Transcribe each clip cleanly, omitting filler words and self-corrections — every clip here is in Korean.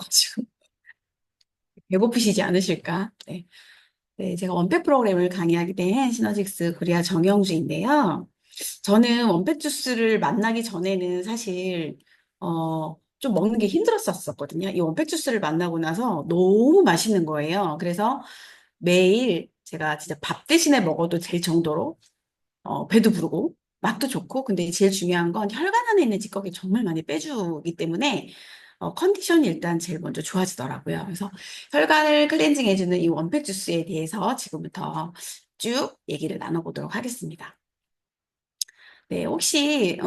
있어가지고 배고프시지 않으실까? 네. 네, 제가 원팩 프로그램을 강의하게 된 시너직스 코리아 정영주인데요. 저는 원팩 주스를 만나기 전에는 사실 좀 먹는 게 힘들었었거든요. 이 원팩 주스를 만나고 나서 너무 맛있는 거예요. 그래서 매일 제가 진짜 밥 대신에 먹어도 될 정도로 배도 부르고 맛도 좋고, 근데 제일 중요한 건 혈관 안에 있는 찌꺼기 정말 많이 빼주기 때문에 컨디션이 일단 제일 먼저 좋아지더라고요. 그래서 혈관을 클렌징 해주는 이 원팩 주스에 대해서 지금부터 쭉 얘기를 나눠보도록 하겠습니다. 네, 혹시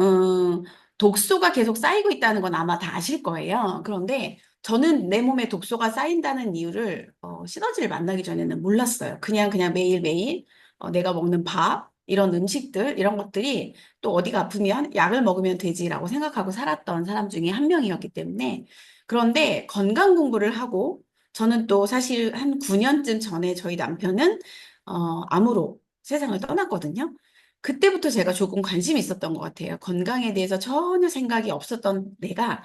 독소가 계속 쌓이고 있다는 건 아마 다 아실 거예요. 그런데 저는 내 몸에 독소가 쌓인다는 이유를 시너지를 만나기 전에는 몰랐어요. 그냥 매일매일 내가 먹는 밥, 이런 음식들, 이런 것들이 또 어디가 아프면 약을 먹으면 되지라고 생각하고 살았던 사람 중에 한 명이었기 때문에. 그런데 건강 공부를 하고, 저는 또 사실 한 9년쯤 전에 저희 남편은 암으로 세상을 떠났거든요. 그때부터 제가 조금 관심이 있었던 것 같아요. 건강에 대해서 전혀 생각이 없었던 내가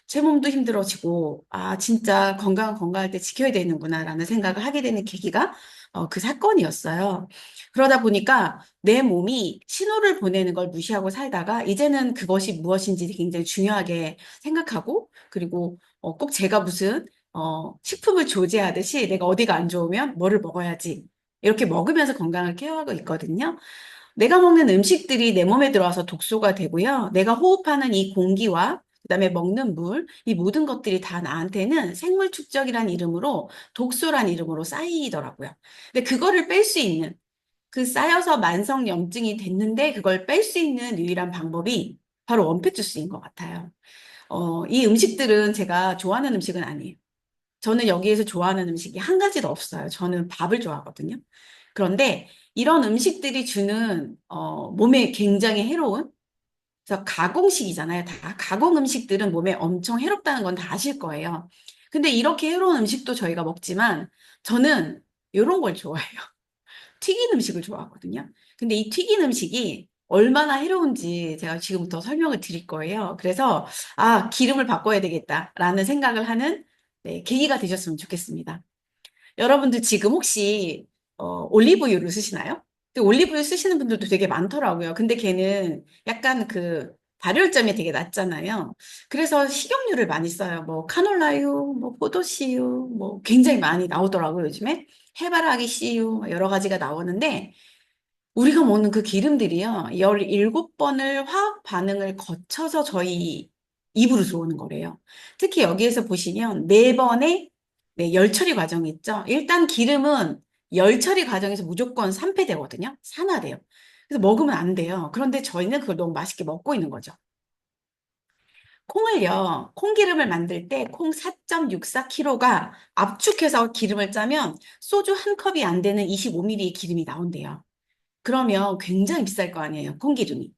제 몸도 힘들어지고, 아, 진짜 건강할 때 지켜야 되는구나라는 생각을 하게 되는 계기가 그 사건이었어요. 그러다 보니까 내 몸이 신호를 보내는 걸 무시하고 살다가 이제는 그것이 무엇인지 굉장히 중요하게 생각하고, 그리고 꼭 제가 무슨 식품을 조제하듯이 내가 어디가 안 좋으면 뭐를 먹어야지, 이렇게 먹으면서 건강을 케어하고 있거든요. 내가 먹는 음식들이 내 몸에 들어와서 독소가 되고요. 내가 호흡하는 이 공기와 그다음에 먹는 물, 이 모든 것들이 다 나한테는 생물 축적이란 이름으로, 독소란 이름으로 쌓이더라고요. 근데 그거를 뺄 수 있는, 그 쌓여서 만성염증이 됐는데 그걸 뺄 수 있는 유일한 방법이 바로 원팩 주스인 것 같아요. 이 음식들은 제가 좋아하는 음식은 아니에요. 저는 여기에서 좋아하는 음식이 한 가지도 없어요. 저는 밥을 좋아하거든요. 그런데 이런 음식들이 주는 몸에 굉장히 해로운, 그래서 가공식이잖아요. 다 가공 음식들은 몸에 엄청 해롭다는 건 다 아실 거예요. 근데 이렇게 해로운 음식도 저희가 먹지만 저는 이런 걸 좋아해요. 튀긴 음식을 좋아하거든요. 근데 이 튀긴 음식이 얼마나 해로운지 제가 지금부터 설명을 드릴 거예요. 그래서 아, 기름을 바꿔야 되겠다라는 생각을 하는, 네, 계기가 되셨으면 좋겠습니다. 여러분들 지금 혹시 올리브유를 쓰시나요? 근데 올리브유 쓰시는 분들도 되게 많더라고요. 근데 걔는 약간 그 발열점이 되게 낮잖아요. 그래서 식용유를 많이 써요. 뭐 카놀라유, 뭐 포도씨유, 뭐 굉장히 많이 나오더라고요, 요즘에. 해바라기 씨유, 여러 가지가 나오는데 우리가 먹는 그 기름들이요, 17번을 화학 반응을 거쳐서 저희 입으로 들어오는 거래요. 특히 여기에서 보시면 네번의, 네, 열 처리 과정이 있죠. 일단 기름은 열 처리 과정에서 무조건 산패되거든요. 산화돼요. 그래서 먹으면 안 돼요. 그런데 저희는 그걸 너무 맛있게 먹고 있는 거죠. 콩을요, 콩기름을 만들 때 콩 4.64kg가 압축해서 기름을 짜면 소주 한 컵이 안 되는 25ml의 기름이 나온대요. 그러면 굉장히 비쌀 거 아니에요, 콩기름이.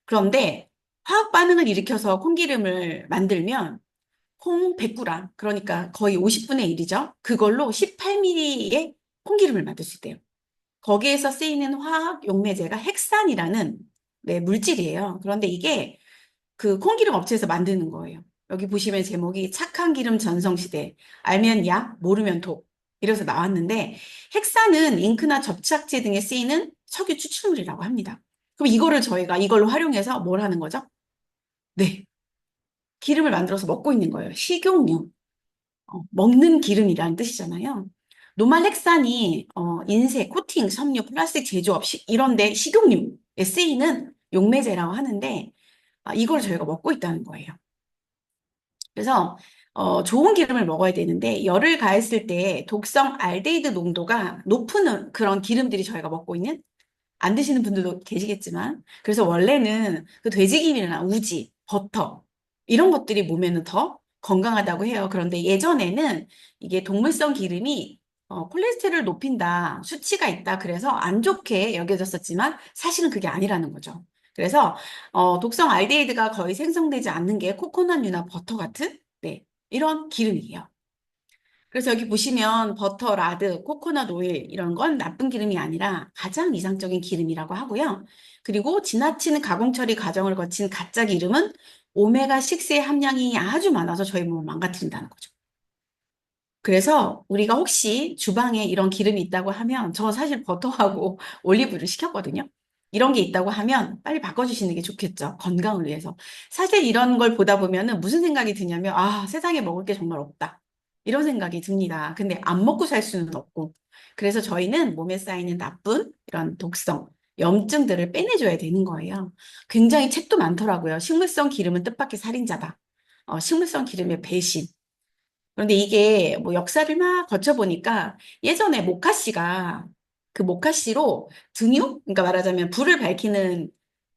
그런데 화학 반응을 일으켜서 콩기름을 만들면 콩 100g, 그러니까 거의 50분의 1이죠. 그걸로 18ml의 콩기름을 만들 수 있대요. 거기에서 쓰이는 화학 용매제가 헥산이라는, 네, 물질이에요. 그런데 이게 그 콩기름 업체에서 만드는 거예요. 여기 보시면 제목이 착한 기름 전성시대, 알면 약, 모르면 독, 이래서 나왔는데, 헥사는 잉크나 접착제 등에 쓰이는 석유 추출물이라고 합니다. 그럼 이거를 저희가 이걸로 활용해서 뭘 하는 거죠? 네, 기름을 만들어서 먹고 있는 거예요. 식용유, 먹는 기름이라는 뜻이잖아요. 노말헥산이 인쇄, 코팅, 섬유, 플라스틱 제조업 이런 데 식용유에 쓰이는 용매제라고 하는데, 이걸 저희가 먹고 있다는 거예요. 그래서 좋은 기름을 먹어야 되는데 열을 가했을 때 독성 알데히드 농도가 높은 그런 기름들이 저희가 먹고 있는, 안 드시는 분들도 계시겠지만, 그래서 원래는 그 돼지기름이나 우지, 버터 이런 것들이 몸에는 더 건강하다고 해요. 그런데 예전에는 이게 동물성 기름이 콜레스테롤을 높인다, 수치가 있다, 그래서 안 좋게 여겨졌었지만 사실은 그게 아니라는 거죠. 그래서 독성 알데히드가 거의 생성되지 않는 게 코코넛유나 버터 같은, 네, 이런 기름이에요. 그래서 여기 보시면 버터, 라드, 코코넛 오일 이런 건 나쁜 기름이 아니라 가장 이상적인 기름이라고 하고요. 그리고 지나친 가공 처리 과정을 거친 가짜 기름은 오메가6의 함량이 아주 많아서 저희 몸을 망가뜨린다는 거죠. 그래서 우리가 혹시 주방에 이런 기름이 있다고 하면, 저 사실 버터하고 올리브를 시켰거든요. 이런 게 있다고 하면 빨리 바꿔주시는 게 좋겠죠. 건강을 위해서. 사실 이런 걸 보다 보면은 무슨 생각이 드냐면, 아, 세상에 먹을 게 정말 없다. 이런 생각이 듭니다. 근데 안 먹고 살 수는 없고. 그래서 저희는 몸에 쌓이는 나쁜 이런 독성, 염증들을 빼내줘야 되는 거예요. 굉장히 책도 많더라고요. 식물성 기름은 뜻밖의 살인자다. 식물성 기름의 배신. 그런데 이게 뭐 역사를 막 거쳐보니까 예전에 모카씨가 그 모카씨로 등유? 그러니까 말하자면 불을 밝히는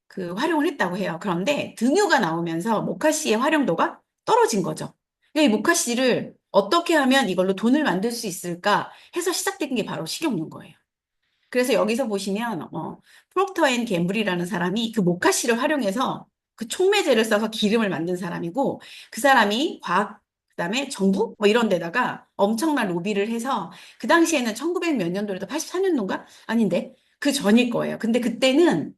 그 활용을 했다고 해요. 그런데 등유가 나오면서 모카씨의 활용도가 떨어진 거죠. 그러니까 이 모카씨를 어떻게 하면 이걸로 돈을 만들 수 있을까 해서 시작된 게 바로 식용유인 거예요. 그래서 여기서 보시면 프록터 앤 gem블이라는 사람이 그 모카씨를 활용해서 그 촉매제를 써서 기름을 만든 사람이고 그 사람이 과학 그다음에 정부 뭐 이런 데다가 엄청난 로비를 해서 그 당시에는 1900 몇 년도에도 84년도인가? 아닌데 그 전일 거예요. 근데 그때는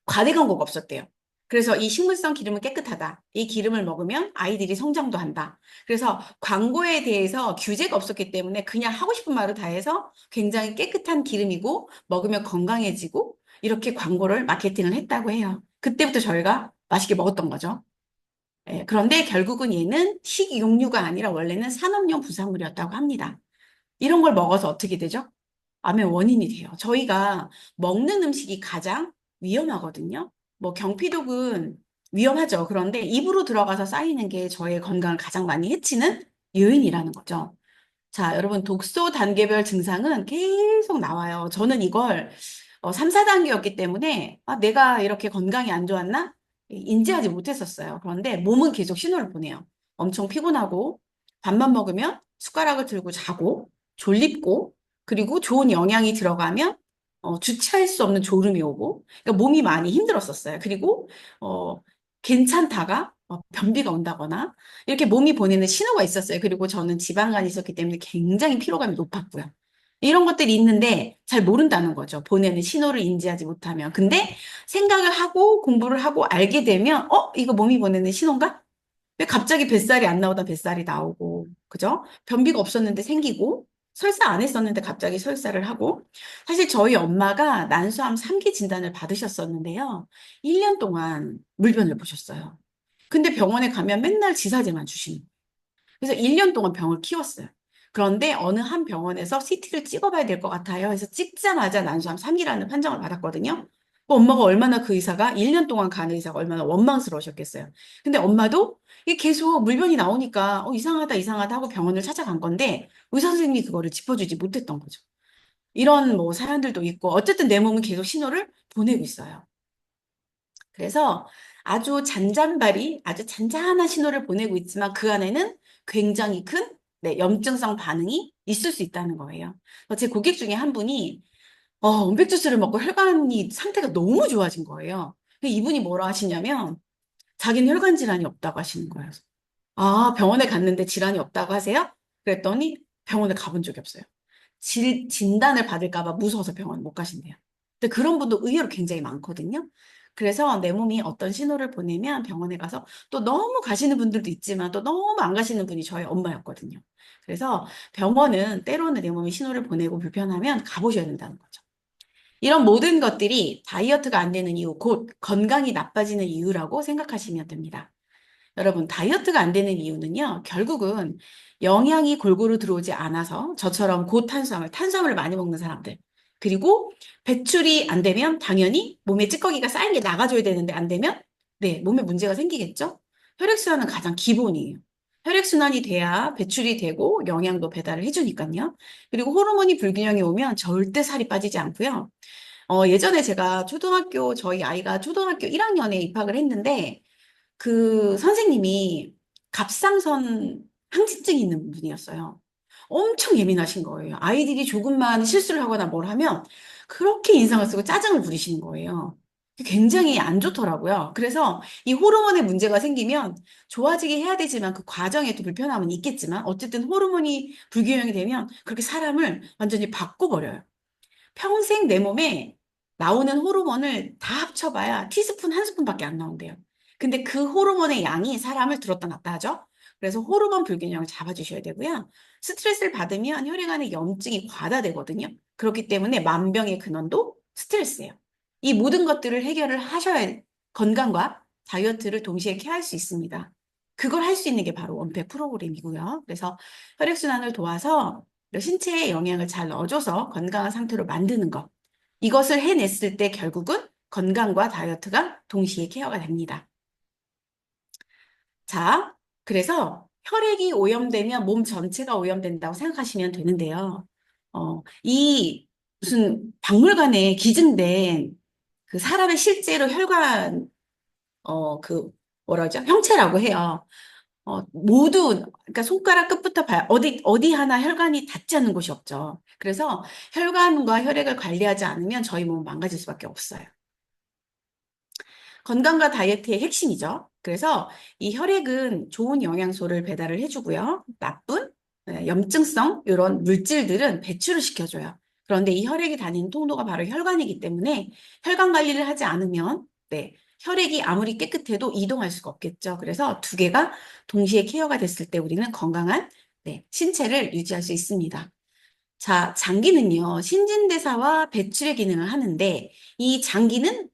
과대 광고가 없었대요. 그래서 이 식물성 기름은 깨끗하다. 이 기름을 먹으면 아이들이 성장도 한다. 그래서 광고에 대해서 규제가 없었기 때문에 그냥 하고 싶은 말을 다 해서 굉장히 깨끗한 기름이고 먹으면 건강해지고 이렇게 광고를 마케팅을 했다고 해요. 그때부터 저희가 맛있게 먹었던 거죠. 예, 그런데 결국은 얘는 식용유가 아니라 원래는 산업용 부산물이었다고 합니다. 이런 걸 먹어서 어떻게 되죠? 암의 원인이 돼요. 저희가 먹는 음식이 가장 위험하거든요. 뭐 경피독은 위험하죠. 그런데 입으로 들어가서 쌓이는 게 저의 건강을 가장 많이 해치는 요인이라는 거죠. 자, 여러분, 독소 단계별 증상은 계속 나와요. 저는 이걸 3, 4단계였기 때문에 내가 이렇게 건강이 안 좋았나? 인지하지 못했었어요. 그런데 몸은 계속 신호를 보내요. 엄청 피곤하고, 밥만 먹으면 숟가락을 들고 자고, 졸립고, 그리고 좋은 영양이 들어가면 주체할 수 없는 졸음이 오고, 그러니까 몸이 많이 힘들었었어요. 그리고 어, 괜찮다가 변비가 온다거나, 이렇게 몸이 보내는 신호가 있었어요. 그리고 저는 지방간이 있었기 때문에 굉장히 피로감이 높았고요. 이런 것들이 있는데 잘 모른다는 거죠. 보내는 신호를 인지하지 못하면. 근데 생각을 하고 공부를 하고 알게 되면, 이거 몸이 보내는 신호인가? 왜 갑자기 뱃살이 안 나오다 뱃살이 나오고, 그죠? 변비가 없었는데 생기고, 설사 안 했었는데 갑자기 설사를 하고, 사실 저희 엄마가 난소암 3기 진단을 받으셨었는데요. 1년 동안 물변을 보셨어요. 근데 병원에 가면 맨날 지사제만 주시는 거예요. 그래서 1년 동안 병을 키웠어요. 그런데 어느 한 병원에서 CT를 찍어봐야 될 것 같아요. 그래서 찍자마자 난소암 3기라는 판정을 받았거든요. 엄마가 얼마나 그 의사가 1년 동안 가는 의사가 얼마나 원망스러우셨겠어요. 근데 엄마도 이게 계속 물변이 나오니까 이상하다 이상하다 하고 병원을 찾아간 건데 의사 선생님이 그거를 짚어주지 못했던 거죠. 이런 뭐 사연들도 있고 어쨌든 내 몸은 계속 신호를 보내고 있어요. 그래서 아주 잔잔한 신호를 보내고 있지만 그 안에는 굉장히 큰 염증성 반응이 있을 수 있다는 거예요. 제 고객 중에 한 분이 원백주스를 먹고 혈관이 상태가 너무 좋아진 거예요. 이분이 뭐라 하시냐면 자기는 혈관 질환이 없다고 하시는 거예요. 아, 병원에 갔는데 질환이 없다고 하세요? 그랬더니 병원에 가본 적이 없어요. 진단을 받을까 봐 무서워서 병원 못 가신대요. 근데 그런 분도 의외로 굉장히 많거든요. 그래서 내 몸이 어떤 신호를 보내면 병원에 가서 또 너무 가시는 분들도 있지만 또 너무 안 가시는 분이 저희 엄마였거든요. 그래서 병원은 때로는 내 몸이 신호를 보내고 불편하면 가보셔야 된다는 거죠. 이런 모든 것들이 다이어트가 안 되는 이유, 곧 건강이 나빠지는 이유라고 생각하시면 됩니다. 여러분, 다이어트가 안 되는 이유는요, 결국은 영양이 골고루 들어오지 않아서 저처럼 탄수화물 많이 먹는 사람들, 그리고 배출이 안 되면 당연히 몸에 찌꺼기가 쌓인 게 나가줘야 되는데 안 되면, 네, 몸에 문제가 생기겠죠? 혈액순환은 가장 기본이에요. 혈액순환이 돼야 배출이 되고 영양도 배달을 해주니까요. 그리고 호르몬이 불균형이 오면 절대 살이 빠지지 않고요. 예전에 제가 저희 아이가 초등학교 1학년에 입학을 했는데, 그 선생님이 갑상선 항진증이 있는 분이었어요. 엄청 예민하신 거예요. 아이들이 조금만 실수를 하거나 뭘 하면 그렇게 인상을 쓰고 짜증을 부리시는 거예요. 굉장히 안 좋더라고요. 그래서 이 호르몬에 문제가 생기면 좋아지게 해야 되지만 그 과정에 또 불편함은 있겠지만 어쨌든 호르몬이 불균형이 되면 그렇게 사람을 완전히 바꿔버려요. 평생 내 몸에 나오는 호르몬을 다 합쳐봐야 티스푼 한 스푼밖에 안 나온대요. 근데 그 호르몬의 양이 사람을 들었다 놨다 하죠. 그래서 호르몬 불균형을 잡아주셔야 되고요. 스트레스를 받으면 혈액안에 염증이 과다되거든요. 그렇기 때문에 만병의 근원도 스트레스예요. 이 모든 것들을 해결을 하셔야 건강과 다이어트를 동시에 케어할 수 있습니다. 그걸 할 수 있는 게 바로 원팩 프로그램이고요. 그래서 혈액순환을 도와서 신체에 영양을 잘 넣어줘서 건강한 상태로 만드는 것. 이것을 해냈을 때 결국은 건강과 다이어트가 동시에 케어가 됩니다. 자, 그래서 혈액이 오염되면 몸 전체가 오염된다고 생각하시면 되는데요. 이 무슨 박물관에 기증된 그 사람의 실제로 혈관, 그 뭐라 그러죠? 형체라고 해요. 모두, 그러니까 손가락 끝부터 어디 하나 혈관이 닿지 않는 곳이 없죠. 그래서 혈관과 혈액을 관리하지 않으면 저희 몸은 망가질 수밖에 없어요. 건강과 다이어트의 핵심이죠. 그래서 이 혈액은 좋은 영양소를 배달을 해주고요. 나쁜 염증성 이런 물질들은 배출을 시켜줘요. 그런데 이 혈액이 다니는 통로가 바로 혈관이기 때문에 혈관 관리를 하지 않으면 네, 혈액이 아무리 깨끗해도 이동할 수가 없겠죠. 그래서 두 개가 동시에 케어가 됐을 때 우리는 건강한 네, 신체를 유지할 수 있습니다. 자, 장기는요, 신진대사와 배출의 기능을 하는데, 이 장기는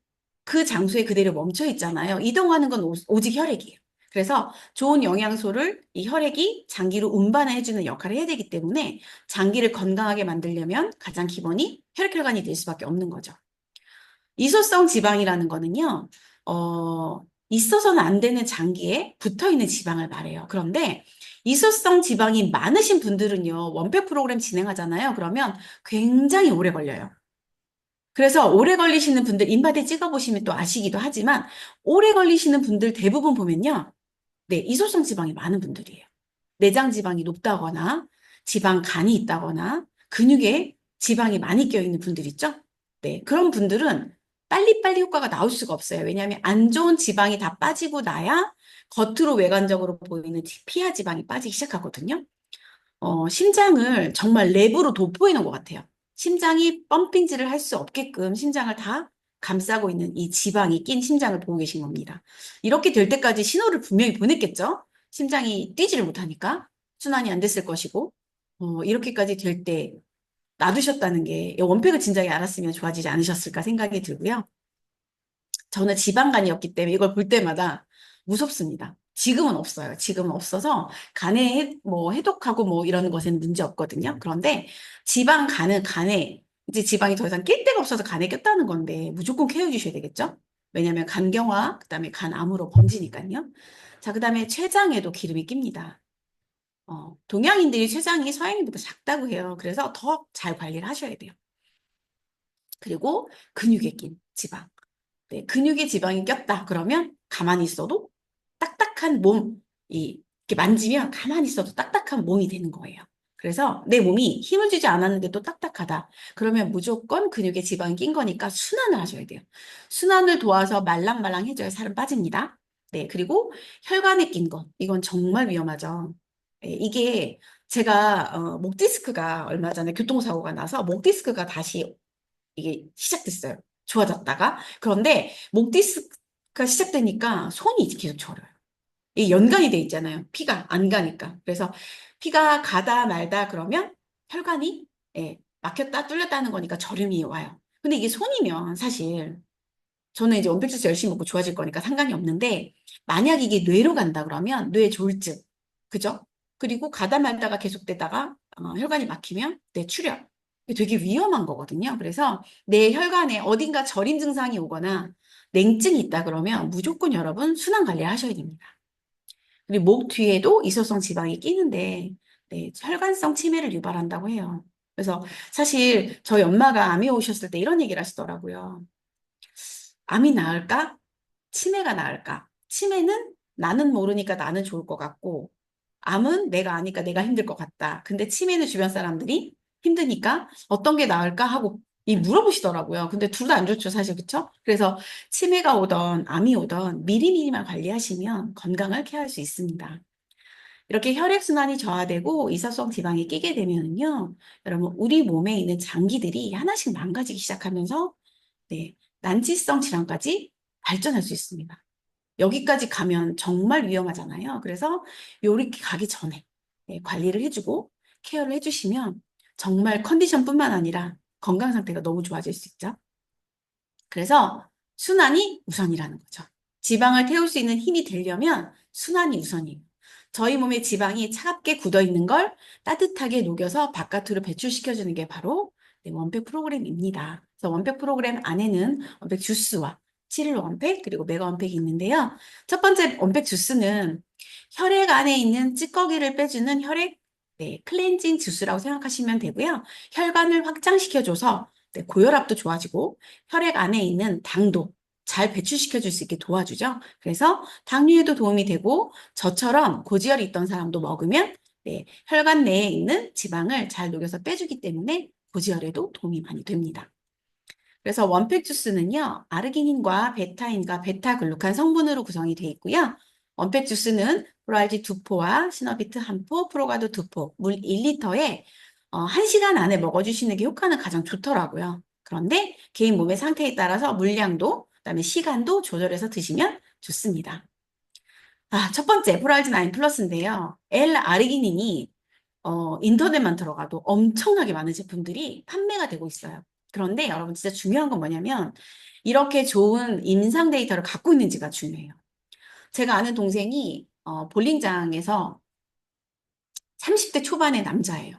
그 장소에 그대로 멈춰 있잖아요. 이동하는 건 오직 혈액이에요. 그래서 좋은 영양소를 이 혈액이 장기로 운반해주는 역할을 해야 되기 때문에 장기를 건강하게 만들려면 가장 기본이 혈액혈관이 될 수밖에 없는 거죠. 이소성 지방이라는 거는요, 있어서는 안 되는 장기에 붙어 있는 지방을 말해요. 그런데 이소성 지방이 많으신 분들은요, 원팩 프로그램 진행하잖아요. 그러면 굉장히 오래 걸려요. 그래서 오래 걸리시는 분들 인바디 찍어보시면 또 아시기도 하지만 오래 걸리시는 분들 대부분 보면요. 네, 이소성 지방이 많은 분들이에요. 내장 지방이 높다거나 지방 간이 있다거나 근육에 지방이 많이 껴있는 분들 있죠? 네, 그런 분들은 빨리빨리 효과가 나올 수가 없어요. 왜냐하면 안 좋은 지방이 다 빠지고 나야 겉으로 외관적으로 보이는 피하 지방이 빠지기 시작하거든요. 심장을 정말 랩으로 돋보이는 것 같아요. 심장이 펌핑질을 할 수 없게끔 심장을 다 감싸고 있는 이 지방이 낀 심장을 보고 계신 겁니다. 이렇게 될 때까지 신호를 분명히 보냈겠죠? 심장이 뛰지를 못하니까 순환이 안 됐을 것이고, 이렇게까지 될 때 놔두셨다는 게 원팩을 진작에 알았으면 좋아지지 않으셨을까 생각이 들고요. 저는 지방간이었기 때문에 이걸 볼 때마다 무섭습니다. 지금은 없어요. 지금은 없어서 간에 뭐 해독하고 뭐 이런 것에는 문제 없거든요. 그런데 지방간은 간에 이제 지방이 더 이상 낄 데가 없어서 간에 꼈다는 건데 무조건 케어해 주셔야 되겠죠? 왜냐하면 간경화, 그다음에 간암으로 번지니까요. 자, 그다음에 췌장에도 기름이 낍니다. 동양인들이 췌장이 서양인보다 작다고 해요. 그래서 더 잘 관리를 하셔야 돼요. 그리고 근육에 낀 지방. 네, 근육에 지방이 꼈다. 그러면 가만히 있어도 딱딱한 몸, 이렇게 만지면 가만히 있어도 딱딱한 몸이 되는 거예요. 그래서 내 몸이 힘을 주지 않았는데도 딱딱하다. 그러면 무조건 근육에 지방이 낀 거니까 순환을 하셔야 돼요. 순환을 도와서 말랑말랑해져야 살은 빠집니다. 네, 그리고 혈관에 낀 것. 이건 정말 위험하죠. 네, 이게 제가 목 디스크가 얼마 전에 교통사고가 나서 목 디스크가 다시 이게 시작됐어요. 좋아졌다가. 그런데 목 디스크가 시작되니까 손이 계속 저려요. 이게 연관이 돼 있잖아요. 피가 안 가니까. 그래서 피가 가다 말다 그러면 혈관이 예, 막혔다 뚫렸다는 거니까 저림이 와요. 근데 이게 손이면 사실 저는 이제 원백주스 열심히 먹고 좋아질 거니까 상관이 없는데 만약 이게 뇌로 간다 그러면 뇌 조울증. 그죠? 그리고 가다 말다가 계속되다가 혈관이 막히면 뇌 출혈. 이게 되게 위험한 거거든요. 그래서 내 혈관에 어딘가 저림 증상이 오거나 냉증이 있다 그러면 무조건 여러분 순환 관리를 하셔야 됩니다. 그리고 목 뒤에도 이소성 지방이 끼는데 네, 혈관성 치매를 유발한다고 해요. 그래서 사실 저희 엄마가 암이 오셨을 때 이런 얘기를 하시더라고요. 암이 나을까? 치매가 나을까? 치매는 나는 모르니까 나는 좋을 것 같고, 암은 내가 아니까 내가 힘들 것 같다. 근데 치매는 주변 사람들이 힘드니까 어떤 게 나을까 하고 물어보시더라고요. 근데 둘 다 안 좋죠, 사실, 그쵸? 그래서 치매가 오던 암이 오던 미리미리만 관리하시면 건강을 케어할 수 있습니다. 이렇게 혈액순환이 저하되고 이사성 지방이 끼게 되면요, 여러분, 우리 몸에 있는 장기들이 하나씩 망가지기 시작하면서, 네, 난치성 질환까지 발전할 수 있습니다. 여기까지 가면 정말 위험하잖아요. 그래서 요렇게 가기 전에 관리를 해주고 케어를 해주시면 정말 컨디션뿐만 아니라 건강 상태가 너무 좋아질 수 있죠. 그래서 순환이 우선이라는 거죠. 지방을 태울 수 있는 힘이 되려면 순환이 우선이에요. 저희 몸에 지방이 차갑게 굳어 있는 걸 따뜻하게 녹여서 바깥으로 배출시켜주는 게 바로 원팩 프로그램입니다. 그래서 원팩 프로그램 안에는 원팩 주스와 7일 원팩 그리고 메가 원팩이 있는데요. 첫 번째 원팩 주스는 혈액 안에 있는 찌꺼기를 빼주는 혈액 클렌징 주스라고 생각하시면 되고요. 혈관을 확장시켜줘서 고혈압도 좋아지고 혈액 안에 있는 당도 잘 배출시켜 줄 수 있게 도와주죠. 그래서 당뇨에도 도움이 되고 저처럼 고지혈이 있던 사람도 먹으면 혈관 내에 있는 지방을 잘 녹여서 빼주기 때문에 고지혈에도 도움이 많이 됩니다. 그래서 원팩 주스는요, 아르기닌과 베타인과 베타글루칸 성분으로 구성이 되어 있고요. 원팩 주스는 프로알지 2포와 시너비트 1포, 프로가드 2포, 물 1리터에 1시간 안에 먹어주시는 게 효과는 가장 좋더라고요. 그런데 개인 몸의 상태에 따라서 물량도, 그다음에 시간도 조절해서 드시면 좋습니다. 첫 번째, 프로알지 9 플러스인데요. L-아르기닌이 인터넷만 들어가도 엄청나게 많은 제품들이 판매가 되고 있어요. 그런데 여러분 진짜 중요한 건 뭐냐면 이렇게 좋은 임상 데이터를 갖고 있는지가 중요해요. 제가 아는 동생이 볼링장에서 30대 초반의 남자예요.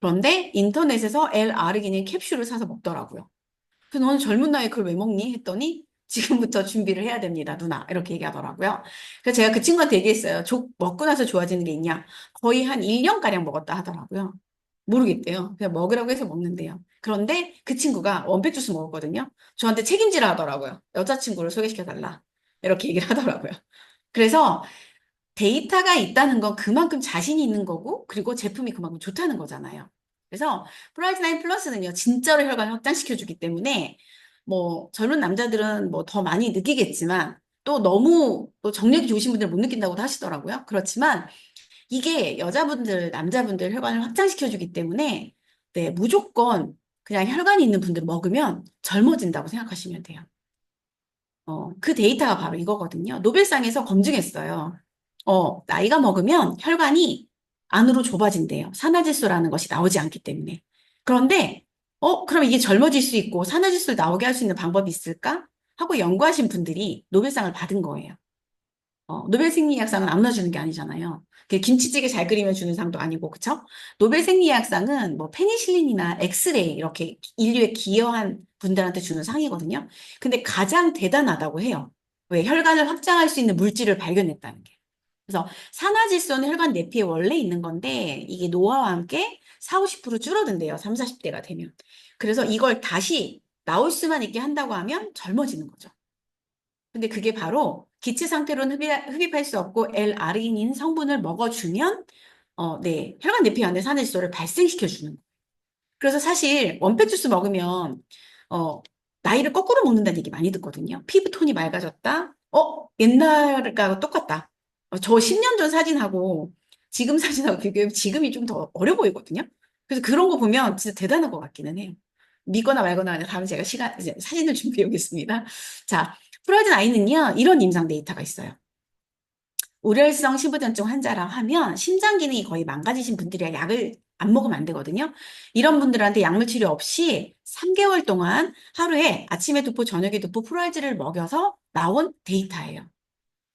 그런데 인터넷에서 L-아르기닌 캡슐을 사서 먹더라고요. 그래서 너는 젊은 나이에 그걸 왜 먹니? 했더니 지금부터 준비를 해야 됩니다, 누나. 이렇게 얘기하더라고요. 그래서 제가 그 친구한테 얘기했어요. 먹고 나서 좋아지는 게 있냐? 거의 한 1년가량 먹었다 하더라고요. 모르겠대요. 그냥 먹으라고 해서 먹는데요. 그런데 그 친구가 원팩 주스 먹었거든요. 저한테 책임지라 하더라고요. 여자친구를 소개시켜달라. 이렇게 얘기를 하더라고요. 그래서 데이터가 있다는 건 그만큼 자신이 있는 거고, 그리고 제품이 그만큼 좋다는 거잖아요. 그래서 프라이즈 9 플러스는요, 진짜로 혈관을 확장시켜주기 때문에, 뭐, 젊은 남자들은 뭐 더 많이 느끼겠지만, 또 너무 또 정력이 좋으신 분들 못 느낀다고도 하시더라고요. 그렇지만, 이게 여자분들, 남자분들 혈관을 확장시켜주기 때문에, 무조건 그냥 혈관이 있는 분들 먹으면 젊어진다고 생각하시면 돼요. 그 데이터가 바로 이거거든요. 노벨상에서 검증했어요. 나이가 먹으면 혈관이 안으로 좁아진대요. 산화질소라는 것이 나오지 않기 때문에. 그런데, 그럼 이게 젊어질 수 있고 산화질소를 나오게 할 수 있는 방법이 있을까? 하고 연구하신 분들이 노벨상을 받은 거예요. 노벨 생리학상은 아무나 주는 게 아니잖아요. 김치찌개 잘 끓이면 주는 상도 아니고, 그쵸? 노벨 생리학상은 뭐 페니실린이나 엑스레이 이렇게 인류에 기여한 분들한테 주는 상이거든요. 근데 가장 대단하다고 해요. 왜? 혈관을 확장할 수 있는 물질을 발견했다는 게. 그래서 산화질소는 혈관 내피에 원래 있는 건데 이게 노화와 함께 4, 50% 줄어든대요. 3, 40대가 되면. 그래서 이걸 다시 나올 수만 있게 한다고 하면 젊어지는 거죠. 근데 그게 바로 기체 상태로는 흡입할 수 없고 L-아르기닌 성분을 먹어주면 혈관 내피 안에 산화질소를 발생시켜 주는 거예요. 그래서 사실 원팩 주스 먹으면 어, 나이를 거꾸로 먹는다는 얘기 많이 듣거든요. 피부톤이 맑아졌다. 옛날과 똑같다. 저 10년 전 사진하고 지금 사진하고 비교하면 지금이 좀 더 어려 보이거든요. 그래서 그런 거 보면 진짜 대단한 것 같기는 해요. 믿거나 말거나 다음에 제가 이제 사진을 준비해 오겠습니다. 자, 프로이든 아이는요, 이런 임상 데이터가 있어요. 우려성 심부전증 환자라 하면 심장 기능이 거의 망가지신 분들이야 약을 안 먹으면 안 되거든요. 이런 분들한테 약물 치료 없이 3개월 동안 하루에 아침에 2포, 저녁에 2포 프로알지를 먹여서 나온 데이터예요.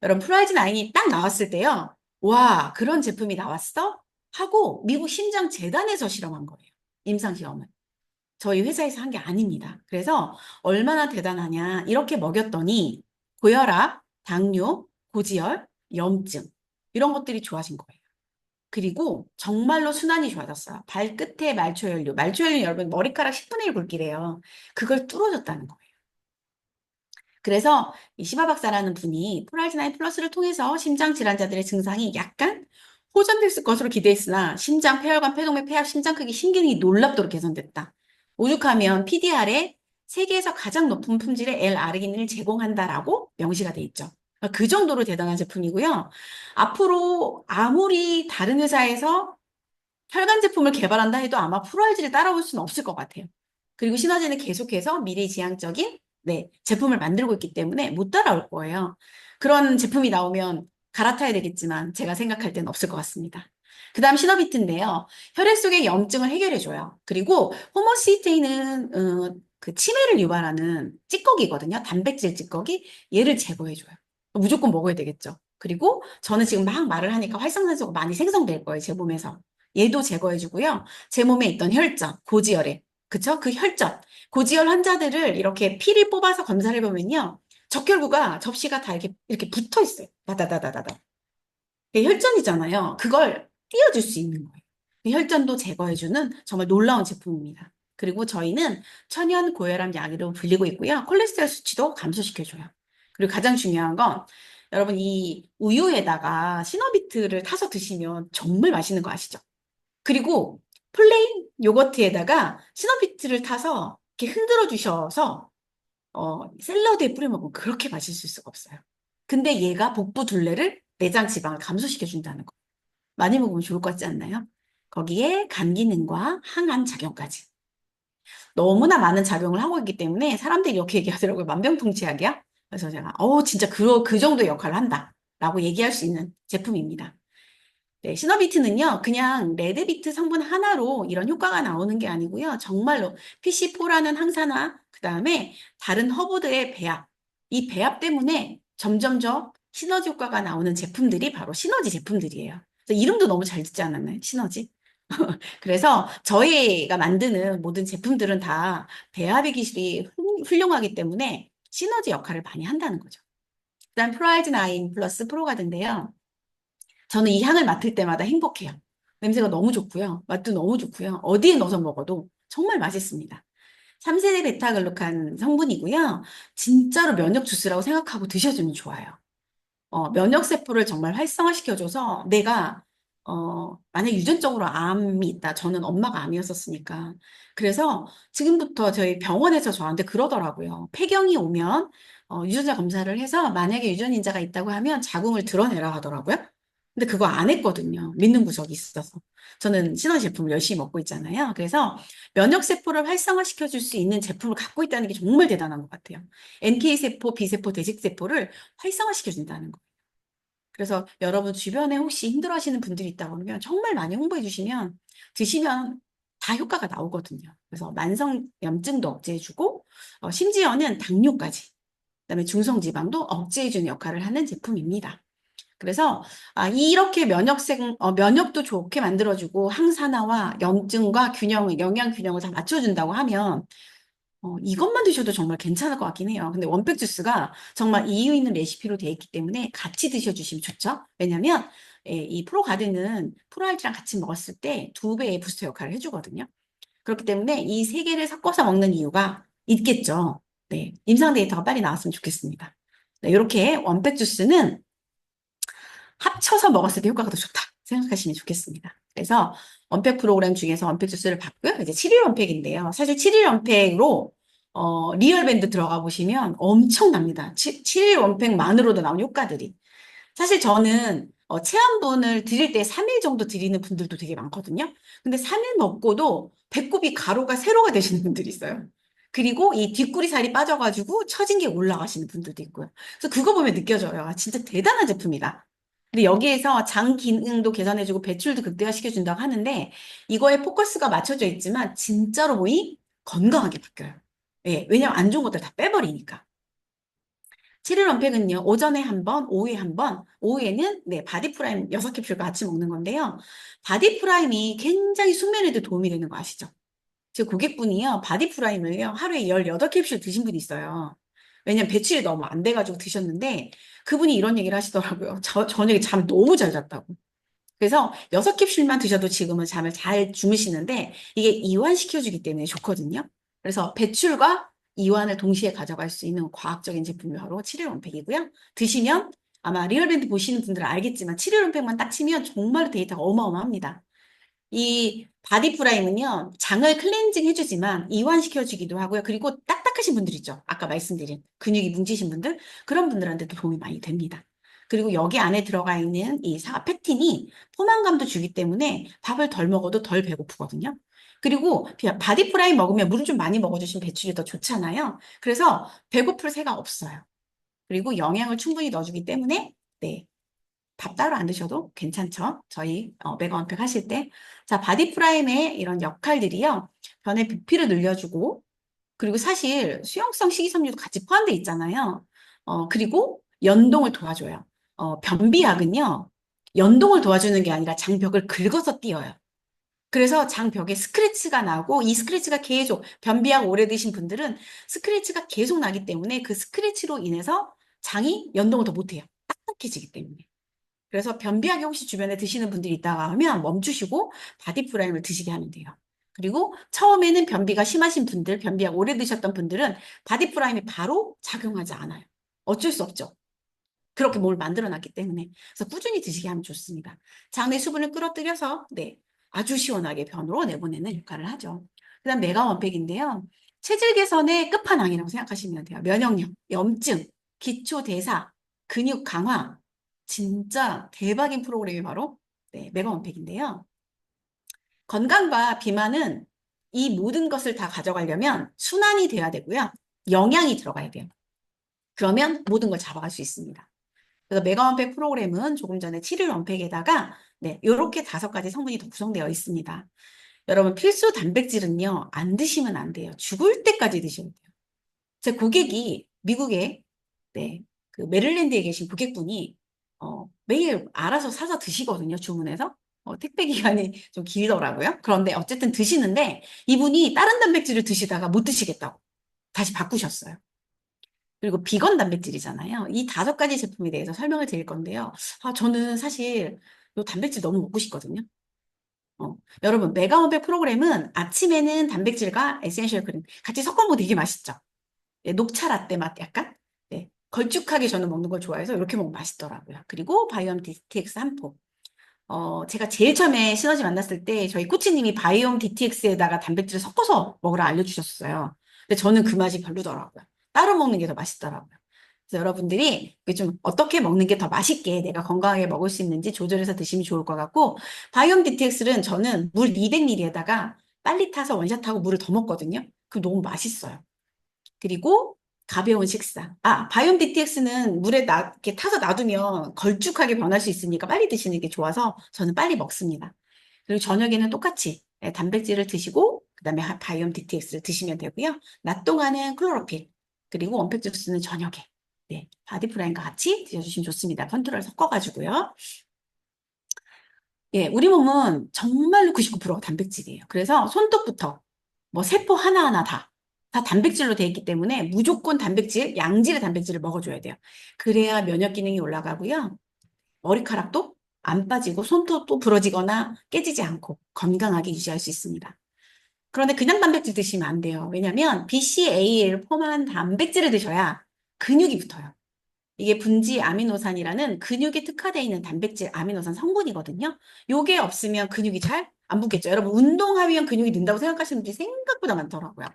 여러분, 프로알지 9이 딱 나왔을 때요. 와, 그런 제품이 나왔어? 하고 미국 심장재단에서 실험한 거예요. 임상시험은. 저희 회사에서 한 게 아닙니다. 그래서 얼마나 대단하냐. 이렇게 먹였더니 고혈압, 당뇨, 고지혈, 염증 이런 것들이 좋아진 거예요. 그리고 정말로 순환이 좋아졌어요. 발끝에 말초연료. 말초연료 여러분 머리카락 10분의 1 굵기래요. 그걸 뚫어줬다는 거예요. 그래서 이 시바 박사라는 분이 프랄지나인 플러스를 통해서 심장 질환자들의 증상이 약간 호전됐을 것으로 기대했으나 심장, 폐혈관, 폐동맥, 폐압, 심장 크기, 심기능이 놀랍도록 개선됐다. 오죽하면 PDR에 세계에서 가장 높은 품질의 L-아르기닌을 제공한다라고 명시가 돼 있죠. 그 정도로 대단한 제품이고요. 앞으로 아무리 다른 회사에서 혈관 제품을 개발한다 해도 아마 프로알지를 따라올 수는 없을 것 같아요. 그리고 신화제는 계속해서 미래지향적인 제품을 만들고 있기 때문에 못 따라올 거예요. 그런 제품이 나오면 갈아타야 되겠지만 제가 생각할 때는 없을 것 같습니다. 그 다음 시너비트인데요. 혈액 속의 염증을 해결해줘요. 그리고 호모시스테인은 그 치매를 유발하는 찌꺼기거든요. 단백질 찌꺼기. 얘를 제거해줘요. 무조건 먹어야 되겠죠. 그리고 저는 지금 막 말을 하니까 활성산소가 많이 생성될 거예요. 제 몸에서. 얘도 제거해주고요. 제 몸에 있던 혈전, 고지혈에. 그쵸? 그 혈전. 고지혈 환자들을 이렇게 피를 뽑아서 검사를 해보면요. 적혈구가 접시가 다 이렇게 붙어 있어요. 다다다다다다. 그게 혈전이잖아요. 그걸 띄워줄 수 있는 거예요. 그 혈전도 제거해주는 정말 놀라운 제품입니다. 그리고 저희는 천연 고혈압 약으로 불리고 있고요. 콜레스테롤 수치도 감소시켜줘요. 그리고 가장 중요한 건 여러분 이 우유에다가 시너비트를 타서 드시면 정말 맛있는 거 아시죠? 그리고 플레인 요거트에다가 시너비트를 타서 이렇게 흔들어 주셔서 샐러드에 뿌려 먹으면 그렇게 맛있을 수가 없어요. 근데 얘가 복부 둘레를 내장 지방을 감소시켜 준다는 거. 많이 먹으면 좋을 것 같지 않나요? 거기에 간 기능과 항암 작용까지. 너무나 많은 작용을 하고 있기 때문에 사람들이 이렇게 얘기하더라고요. 만병통치약이야? 그래서 제가, 진짜 그 정도의 역할을 한다. 라고 얘기할 수 있는 제품입니다. 네, 시너비트는요, 그냥 레드비트 성분 하나로 이런 효과가 나오는 게 아니고요. 정말로 PC4라는 항산화, 그 다음에 다른 허브들의 배합, 이 배합 때문에 점점점 시너지 효과가 나오는 제품들이 바로 시너지 제품들이에요. 그래서 이름도 너무 잘 듣지 않았나요? 시너지? 그래서 저희가 만드는 모든 제품들은 다 배합의 기술이 훌륭하기 때문에 시너지 역할을 많이 한다는 거죠. 그다음 프라이즈 나인 플러스 프로가드인데요. 저는 이 향을 맡을 때마다 행복해요. 냄새가 너무 좋고요. 맛도 너무 좋고요. 어디에 넣어서 먹어도 정말 맛있습니다. 3세대 베타글루칸 성분이고요. 진짜로 면역 주스라고 생각하고 드셔주면 좋아요. 면역세포를 정말 활성화시켜줘서 내가, 만약 유전적으로 암이 있다. 저는 엄마가 암이었었으니까. 그래서 지금부터 저희 병원에서 저한테 그러더라고요. 폐경이 오면, 유전자 검사를 해서 만약에 유전인자가 있다고 하면 자궁을 드러내라 하더라고요. 근데 그거 안 했거든요. 믿는 구석이 있어서. 저는 신원 제품을 열심히 먹고 있잖아요. 그래서 면역세포를 활성화시켜 줄 수 있는 제품을 갖고 있다는 게 정말 대단한 것 같아요. NK세포, B세포, 대직세포를 활성화시켜 준다는 거. 그래서 여러분 주변에 혹시 힘들어 하시는 분들이 있다 그러면 정말 많이 홍보해 주시면 드시면 다 효과가 나오거든요. 그래서 만성 염증도 억제해주고 심지어는 당뇨까지 그다음에 중성지방도 억제해주는 역할을 하는 제품입니다. 그래서 이렇게 면역도 좋게 만들어주고 항산화와 염증과 균형을 영양 균형을 다 맞춰준다고 하면 이것만 드셔도 정말 괜찮을 것 같긴 해요. 근데 원팩 주스가 정말 이유 있는 레시피로 되어 있기 때문에 같이 드셔주시면 좋죠. 왜냐면 이 프로가드는 프로알지랑 같이 먹었을 때 2배의 부스터 역할을 해주거든요. 그렇기 때문에 이 세 개를 섞어서 먹는 이유가 있겠죠. 네, 임상 데이터가 빨리 나왔으면 좋겠습니다. 네, 이렇게 원팩 주스는 합쳐서 먹었을 때 효과가 더 좋다 생각하시면 좋겠습니다. 그래서 원팩 프로그램 중에서 원팩 주스를 봤고요. 이제 7일 원팩인데요. 사실 7일 원팩으로 리얼밴드 들어가 보시면 엄청납니다. 7일 원팩만으로도 나온 효과들이. 사실 저는 체험분을 드릴 때 3일 정도 드리는 분들도 되게 많거든요. 근데 3일 먹고도 배꼽이 가로가 세로가 되시는 분들이 있어요. 그리고 이 뒷구리 살이 빠져가지고 처진 게 올라가시는 분들도 있고요. 그래서 그거 보면 느껴져요. 진짜 대단한 제품이다. 근데 여기에서 장 기능도 개선해주고 배출도 극대화시켜준다고 하는데 이거에 포커스가 맞춰져 있지만 진짜로 몸이 건강하게 바뀌어요. 예, 왜냐면 안 좋은 것들 다 빼버리니까. 7일 원팩은요, 오전에 한 번, 오후에 한 번, 오후에는 네, 바디프라임 6캡슐 같이 먹는 건데요. 바디프라임이 굉장히 숙면에도 도움이 되는 거 아시죠? 제 고객분이요, 바디프라임을요, 하루에 18캡슐 드신 분이 있어요. 왜냐면 배출이 너무 안 돼가지고 드셨는데, 그분이 이런 얘기를 하시더라고요. 저녁에 잠 너무 잘 잤다고. 그래서 6캡슐만 드셔도 지금은 잠을 잘 주무시는데, 이게 이완시켜주기 때문에 좋거든요. 그래서 배출과 이완을 동시에 가져갈 수 있는 과학적인 제품이 바로 7일 원팩이고요. 드시면 아마 리얼밴드 보시는 분들은 알겠지만 7일 원팩만 딱 치면 정말 데이터가 어마어마합니다. 이 바디 프라임은요, 장을 클렌징 해주지만 이완시켜주기도 하고요. 그리고 딱딱하신 분들 있죠. 아까 말씀드린 근육이 뭉치신 분들, 그런 분들한테도 도움이 많이 됩니다. 그리고 여기 안에 들어가 있는 이 펙틴이 포만감도 주기 때문에 밥을 덜 먹어도 덜 배고프거든요. 그리고 바디 프라임 먹으면 물을 좀 많이 먹어주시면 배출이 더 좋잖아요. 그래서 배고플 새가 없어요. 그리고 영양을 충분히 넣어주기 때문에 네, 밥 따로 안 드셔도 괜찮죠. 저희 메가 원팩 하실 때. 자, 바디 프라임의 이런 역할들이요. 변의 부피를 늘려주고 그리고 사실 수용성 식이섬유도 같이 포함되어 있잖아요. 그리고 연동을 도와줘요. 변비약은요. 연동을 도와주는 게 아니라 장벽을 긁어서 띄어요. 그래서 장벽에 스크래치가 나고 이 스크래치가 계속 변비약 오래 드신 분들은 스크래치가 계속 나기 때문에 그 스크래치로 인해서 장이 연동을 더 못해요. 딱딱해지기 때문에. 그래서 변비약이 혹시 주변에 드시는 분들이 있다가 하면 멈추시고 바디프라임을 드시게 하면 돼요. 그리고 처음에는 변비가 심하신 분들, 변비약 오래 드셨던 분들은 바디프라임이 바로 작용하지 않아요. 어쩔 수 없죠. 그렇게 몸을 만들어 놨기 때문에. 그래서 꾸준히 드시게 하면 좋습니다. 장내 수분을 끌어들여서, 네, 아주 시원하게 변으로 내보내는 역할을 하죠. 그 다음 메가 원팩인데요. 체질 개선의 끝판왕이라고 생각하시면 돼요. 면역력, 염증, 기초 대사, 근육 강화. 진짜 대박인 프로그램이 바로 네, 메가 원팩인데요. 건강과 비만은 이 모든 것을 다 가져가려면 순환이 돼야 되고요. 영양이 들어가야 돼요. 그러면 모든 걸 잡아갈 수 있습니다. 그래서 메가 원팩 프로그램은 조금 전에 7일 원팩에다가 네, 이렇게 5가지 성분이 더 구성되어 있습니다. 여러분 필수 단백질은요. 안 드시면 안 돼요. 죽을 때까지 드셔야 돼요. 제 고객이 미국에 네, 그 메릴랜드에 계신 고객분이 매일 알아서 사서 드시거든요. 주문해서. 택배 기간이 좀 길더라고요. 그런데 어쨌든 드시는데 이분이 다른 단백질을 드시다가 못 드시겠다고 다시 바꾸셨어요. 그리고 비건 단백질이잖아요. 이 5가지 제품에 대해서 설명을 드릴 건데요. 저는 사실 이 단백질 너무 먹고 싶거든요. 여러분, 메가원백 프로그램은 아침에는 단백질과 에센셜 크림 같이 섞어 먹으면 되게 맛있죠. 네, 녹차 라떼 맛 약간? 네, 걸쭉하게 저는 먹는 걸 좋아해서 이렇게 먹으면 맛있더라고요. 그리고 바이옴 DTX 한 포. 제가 제일 처음에 시너지 만났을 때 저희 코치님이 바이옴 DTX에다가 단백질을 섞어서 먹으라 알려주셨어요. 근데 저는 그 맛이 별로더라고요. 따로 먹는 게 더 맛있더라고요. 그래서 여러분들이 좀 어떻게 먹는 게 더 맛있게 내가 건강하게 먹을 수 있는지 조절해서 드시면 좋을 것 같고, 바이옴 DTX는 저는 물 200ml에다가 빨리 타서 원샷하고 물을 더 먹거든요. 그럼 너무 맛있어요. 그리고 가벼운 식사. 바이옴 DTX는 물에 이렇게 타서 놔두면 걸쭉하게 변할 수 있으니까 빨리 드시는 게 좋아서 저는 빨리 먹습니다. 그리고 저녁에는 똑같이 단백질을 드시고 그다음에 바이옴 DTX를 드시면 되고요. 낮 동안은 클로로필 그리고 원팩 주스는 저녁에 네, 바디프라임과 같이 드셔주시면 좋습니다. 컨트롤 섞어가지고요. 예, 우리 몸은 정말로 99%가 단백질이에요. 그래서 손톱부터 뭐 세포 하나하나 다 단백질로 되어 있기 때문에 무조건 단백질, 양질의 단백질을 먹어줘야 돼요. 그래야 면역 기능이 올라가고요. 머리카락도 안 빠지고 손톱도 부러지거나 깨지지 않고 건강하게 유지할 수 있습니다. 그런데 그냥 단백질 드시면 안 돼요. 왜냐하면 BCAA를 포함한 단백질을 드셔야 근육이 붙어요. 이게 분지 아미노산이라는 근육에 특화되어 있는 단백질 아미노산 성분이거든요. 요게 없으면 근육이 잘 안 붙겠죠. 여러분 운동하면 근육이 는다고 생각하시는 분들이 생각보다 많더라고요.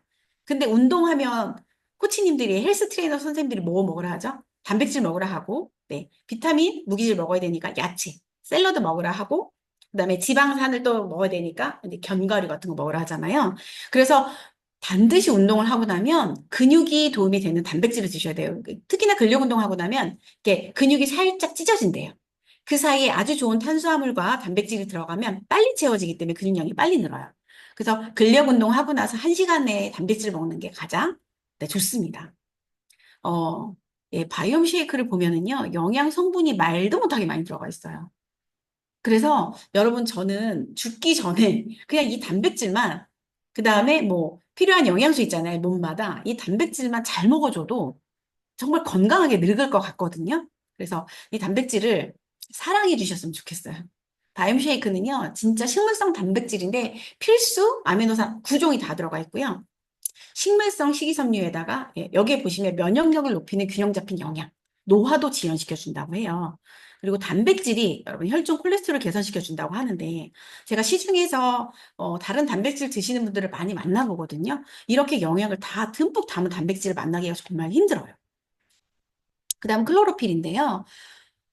근데 운동하면 코치님들이 헬스 트레이너 선생님들이 뭐 먹으라 하죠? 단백질 먹으라 하고, 네, 비타민, 무기질 먹어야 되니까 야채, 샐러드 먹으라 하고, 그다음에 지방산을 또 먹어야 되니까 이제 견과류 같은 거 먹으라 하잖아요. 그래서 반드시 운동을 하고 나면 근육이 도움이 되는 단백질을 드셔야 돼요. 특히나 근력 운동하고 나면 이렇게 근육이 살짝 찢어진대요. 그 사이에 아주 좋은 탄수화물과 단백질이 들어가면 빨리 채워지기 때문에 근육량이 빨리 늘어요. 그래서 근력 운동하고 나서 1시간 내에 단백질 먹는 게 가장 네, 좋습니다. 예, 바이옴 쉐이크를 보면은요, 영양 성분이 말도 못하게 많이 들어가 있어요. 그래서 여러분 저는 죽기 전에 그냥 이 단백질만 그 다음에 뭐 필요한 영양소 있잖아요. 몸마다 이 단백질만 잘 먹어줘도 정말 건강하게 늙을 것 같거든요. 그래서 이 단백질을 사랑해 주셨으면 좋겠어요. 바이옴 쉐이크는요, 진짜 식물성 단백질인데 필수 아미노산 9종이 다 들어가 있고요. 식물성 식이섬유에다가 여기에 보시면 면역력을 높이는 균형 잡힌 영양, 노화도 지연시켜 준다고 해요. 그리고 단백질이 여러분 혈중 콜레스테롤 개선시켜 준다고 하는데 제가 시중에서 다른 단백질 드시는 분들을 많이 만나보거든요. 이렇게 영양을 다 듬뿍 담은 단백질을 만나기가 정말 힘들어요. 그다음 클로로필인데요.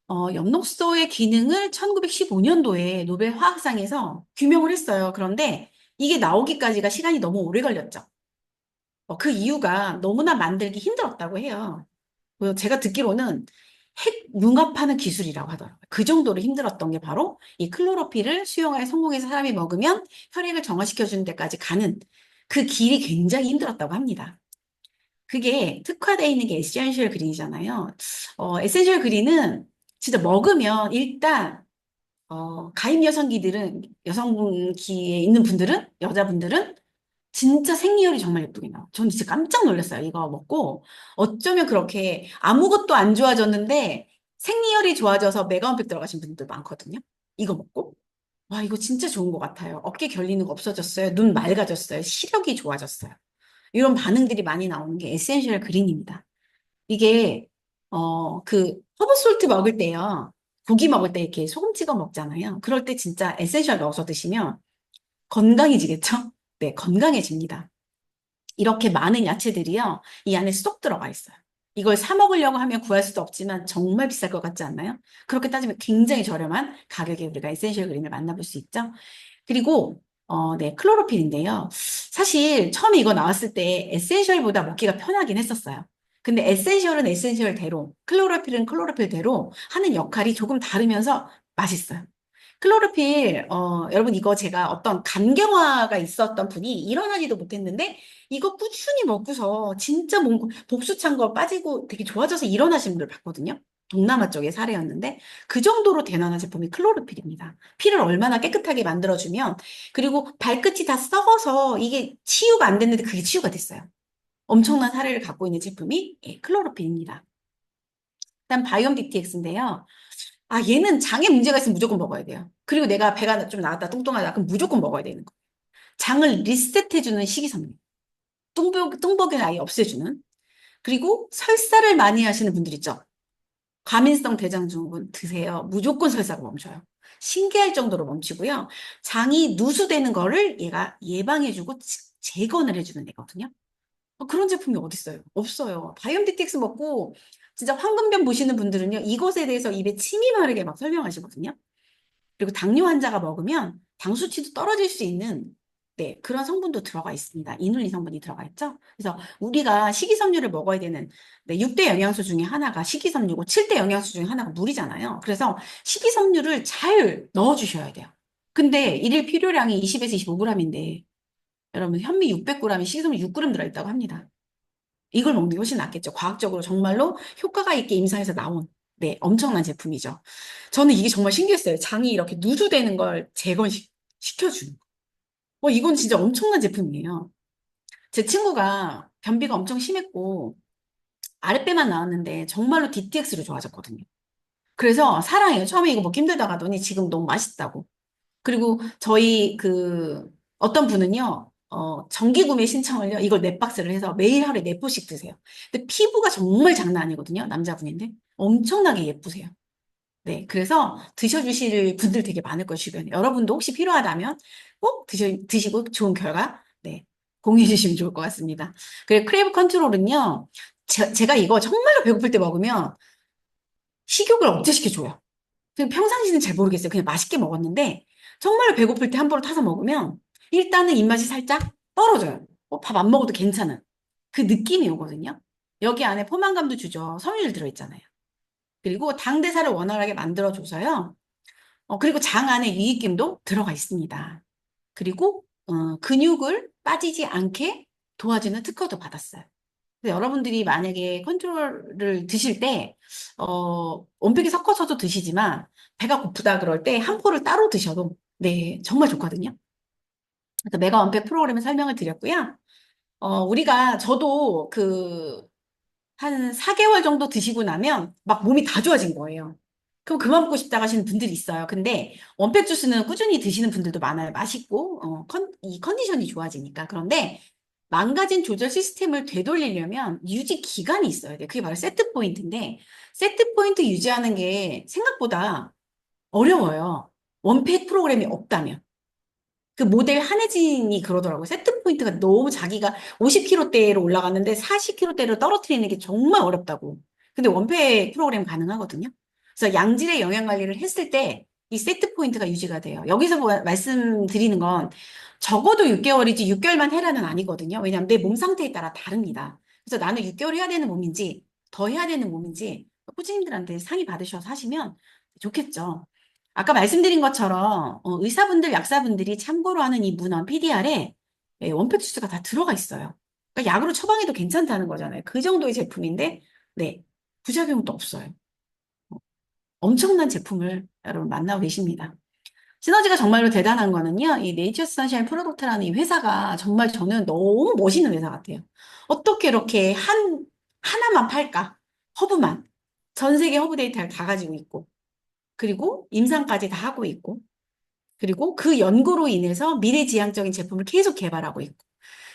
엽록소의 기능을 1915년도에 노벨 화학상에서 규명을 했어요. 그런데 이게 나오기까지가 시간이 너무 오래 걸렸죠. 그 이유가 너무나 만들기 힘들었다고 해요. 그래서 제가 듣기로는 핵 융합하는 기술이라고 하더라고요. 그 정도로 힘들었던 게 바로 이 클로로필을 수용에 성공해서 사람이 먹으면 혈액을 정화시켜주는 데까지 가는 그 길이 굉장히 힘들었다고 합니다. 그게 특화되어 있는 게 에센셜 그린이잖아요. 에센셜 그린은 진짜 먹으면 일단 가임 여성기에 있는 분들은, 여자분들은 진짜 생리혈이 정말 예쁘게 나와. 저는 진짜 깜짝 놀랐어요. 이거 먹고. 어쩌면 그렇게 아무것도 안 좋아졌는데 생리혈이 좋아져서 메가원팩 들어가신 분들 많거든요. 이거 먹고. 와, 이거 진짜 좋은 것 같아요. 어깨 결리는 거 없어졌어요. 눈 맑아졌어요. 시력이 좋아졌어요. 이런 반응들이 많이 나오는 게 에센셜 그린입니다. 이게, 허브솔트 먹을 때요. 고기 먹을 때 이렇게 소금 찍어 먹잖아요. 그럴 때 진짜 에센셜 넣어서 드시면 건강해지겠죠? 네, 건강해집니다. 이렇게 많은 야채들이요, 이 안에 쏙 들어가 있어요. 이걸 사 먹으려고 하면 구할 수도 없지만 정말 비쌀 것 같지 않나요? 그렇게 따지면 굉장히 저렴한 가격에 우리가 에센셜 그린을 만나볼 수 있죠. 그리고, 네, 클로로필인데요. 사실 처음에 이거 나왔을 때 에센셜보다 먹기가 편하긴 했었어요. 근데 에센셜은 에센셜대로, 클로로필은 클로로필대로 하는 역할이 조금 다르면서 맛있어요. 클로로필, 여러분 이거 제가 어떤 간경화가 있었던 분이 일어나지도 못했는데 이거 꾸준히 먹고서 진짜 복수 찬 거 빠지고 되게 좋아져서 일어나신 분들 봤거든요. 동남아 쪽의 사례였는데 그 정도로 대단한 제품이 클로로필입니다. 피를 얼마나 깨끗하게 만들어주면 그리고 발끝이 다 썩어서 이게 치유가 안 됐는데 그게 치유가 됐어요. 엄청난 사례를 갖고 있는 제품이 예, 클로로필입니다. 일단 바이옴 DTX인데요. 아, 얘는 장에 문제가 있으면 무조건 먹어야 돼요. 그리고 내가 배가 좀 나왔다, 뚱뚱하다, 그럼 무조건 먹어야 되는 거. 장을 리셋해주는 식이섬유. 뚱보기를 아예 없애주는. 그리고 설사를 많이 하시는 분들 있죠. 과민성 대장증후군 드세요. 무조건 설사가 멈춰요. 신기할 정도로 멈추고요. 장이 누수되는 거를 얘가 예방해주고 재건을 해주는 애거든요. 그런 제품이 어디 있어요? 없어요. 바이옴디텍스 먹고 진짜 황금변 보시는 분들은요, 이것에 대해서 입에 침이 마르게 막 설명하시거든요. 그리고 당뇨 환자가 먹으면 당 수치도 떨어질 수 있는 네, 그런 성분도 들어가 있습니다. 이눌린 성분이 들어가 있죠. 그래서 우리가 식이섬유를 먹어야 되는 네, 6대 영양소 중에 하나가 식이섬유고 7대 영양소 중에 하나가 물이잖아요. 그래서 식이섬유를 잘 넣어주셔야 돼요. 근데 일일 필요량이 20에서 25g인데 여러분 현미 600g에 식이섬유 6g 들어있다고 합니다. 이걸 먹는 게 훨씬 낫겠죠. 과학적으로 정말로 효과가 있게 임상에서 나온 네, 엄청난 제품이죠. 저는 이게 정말 신기했어요. 장이 이렇게 누수되는 걸 재건시켜주는 거. 이건 진짜 엄청난 제품이에요. 제 친구가 변비가 엄청 심했고 아랫배만 나왔는데 정말로 DTX로 좋아졌거든요. 그래서 사랑해요. 처음에 이거 먹기 힘들다가 하더니 지금 너무 맛있다고. 그리고 저희 어떤 분은요, 정기 구매 신청을요, 이걸 네 박스를 해서 매일 하루에 네 포씩 드세요. 근데 피부가 정말 장난 아니거든요. 남자분인데. 엄청나게 예쁘세요. 네. 그래서 드셔주실 분들 되게 많을 거예요, 주변에. 여러분도 혹시 필요하다면 꼭 드시고 좋은 결과, 네. 공유해 주시면 좋을 것 같습니다. 그리고 크레이브 컨트롤은요, 제가 이거 정말로 배고플 때 먹으면 식욕을 억제시켜줘요. 그냥 평상시는 잘 모르겠어요. 그냥 맛있게 먹었는데 정말 배고플 때 한 번을 타서 먹으면 일단은 입맛이 살짝 떨어져요. 밥 안 먹어도 괜찮은 그 느낌이 오거든요. 여기 안에 포만감도 주죠. 섬유질 들어있잖아요. 그리고 당대사를 원활하게 만들어줘서요. 그리고 장 안에 유익균도 들어가 있습니다. 그리고 근육을 빠지지 않게 도와주는 특허도 받았어요. 그래서 여러분들이 만약에 컨트롤을 드실 때, 원팩이 섞어서도 드시지만, 배가 고프다 그럴 때 한 포를 따로 드셔도, 네, 정말 좋거든요. 그래서 메가 원팩 프로그램을 설명을 드렸고요. 저도 한 4개월 정도 드시고 나면 막 몸이 다 좋아진 거예요. 그럼 그만 먹고 싶다 하시는 분들이 있어요. 근데 원팩 주스는 꾸준히 드시는 분들도 많아요. 맛있고, 이 컨디션이 좋아지니까. 그런데 망가진 조절 시스템을 되돌리려면 유지 기간이 있어야 돼요. 그게 바로 세트 포인트인데, 세트 포인트 유지하는 게 생각보다 어려워요. 원팩 프로그램이 없다면. 그 모델 한혜진이 그러더라고요. 세트 포인트가 너무 자기가 50kg대로 올라갔는데 40kg대로 떨어뜨리는 게 정말 어렵다고. 근데 원팩 프로그램 가능하거든요. 그래서 양질의 영양 관리를 했을 때 이 세트 포인트가 유지가 돼요. 여기서 말씀드리는 건 적어도 6개월이지 6개월만 해라는 아니거든요. 왜냐하면 내 몸 상태에 따라 다릅니다. 그래서 나는 6개월 해야 되는 몸인지 더 해야 되는 몸인지 코치님들한테 상의 받으셔서 하시면 좋겠죠. 아까 말씀드린 것처럼 의사분들, 약사분들이 참고로 하는 이 문헌 PDR에 원팩 주스가 다 들어가 있어요. 그러니까 약으로 처방해도 괜찮다는 거잖아요. 그 정도의 제품인데, 네, 부작용도 없어요. 엄청난 제품을 여러분 만나고 계십니다. 시너지가 정말로 대단한 거는요, 이 네이처 선샤인 프로덕트라는 이 회사가 정말 저는 너무 멋있는 회사 같아요. 어떻게 이렇게 하나만 팔까? 허브만. 전 세계 허브 데이터를 다 가지고 있고, 그리고 임상까지 다 하고 있고, 그리고 그 연구로 인해서 미래지향적인 제품을 계속 개발하고 있고,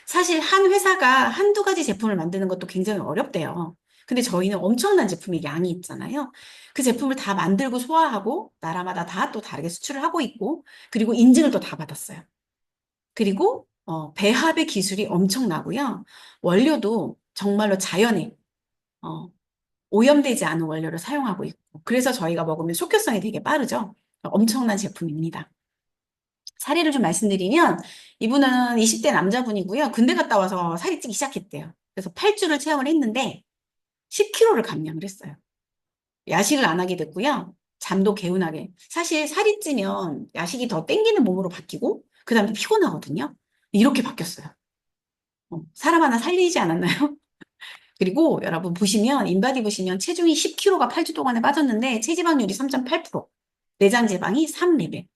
사실 한 회사가 한두 가지 제품을 만드는 것도 굉장히 어렵대요. 근데 저희는 엄청난 제품의 양이 있잖아요. 그 제품을 다 만들고 소화하고 나라마다 다 또 다르게 수출을 하고 있고 그리고 인증을 또 다 받았어요. 그리고 배합의 기술이 엄청나고요. 원료도 정말로 자연의 어, 오염되지 않은 원료를 사용하고 있고 그래서 저희가 먹으면 속효성이 되게 빠르죠. 엄청난 제품입니다. 사례를 좀 말씀드리면 이분은 20대 남자분이고요. 군대 갔다 와서 살이 찌기 시작했대요. 그래서 8주를 체험을 했는데 10kg를 감량을 했어요. 야식을 안 하게 됐고요. 잠도 개운하게. 사실 살이 찌면 야식이 더 땡기는 몸으로 바뀌고 그다음에 피곤하거든요. 이렇게 바뀌었어요. 사람 하나 살리지 않았나요? 그리고 여러분 보시면 인바디 보시면 체중이 10kg가 8주 동안에 빠졌는데 체지방률이 3.8%, 내장 지방이 3레벨.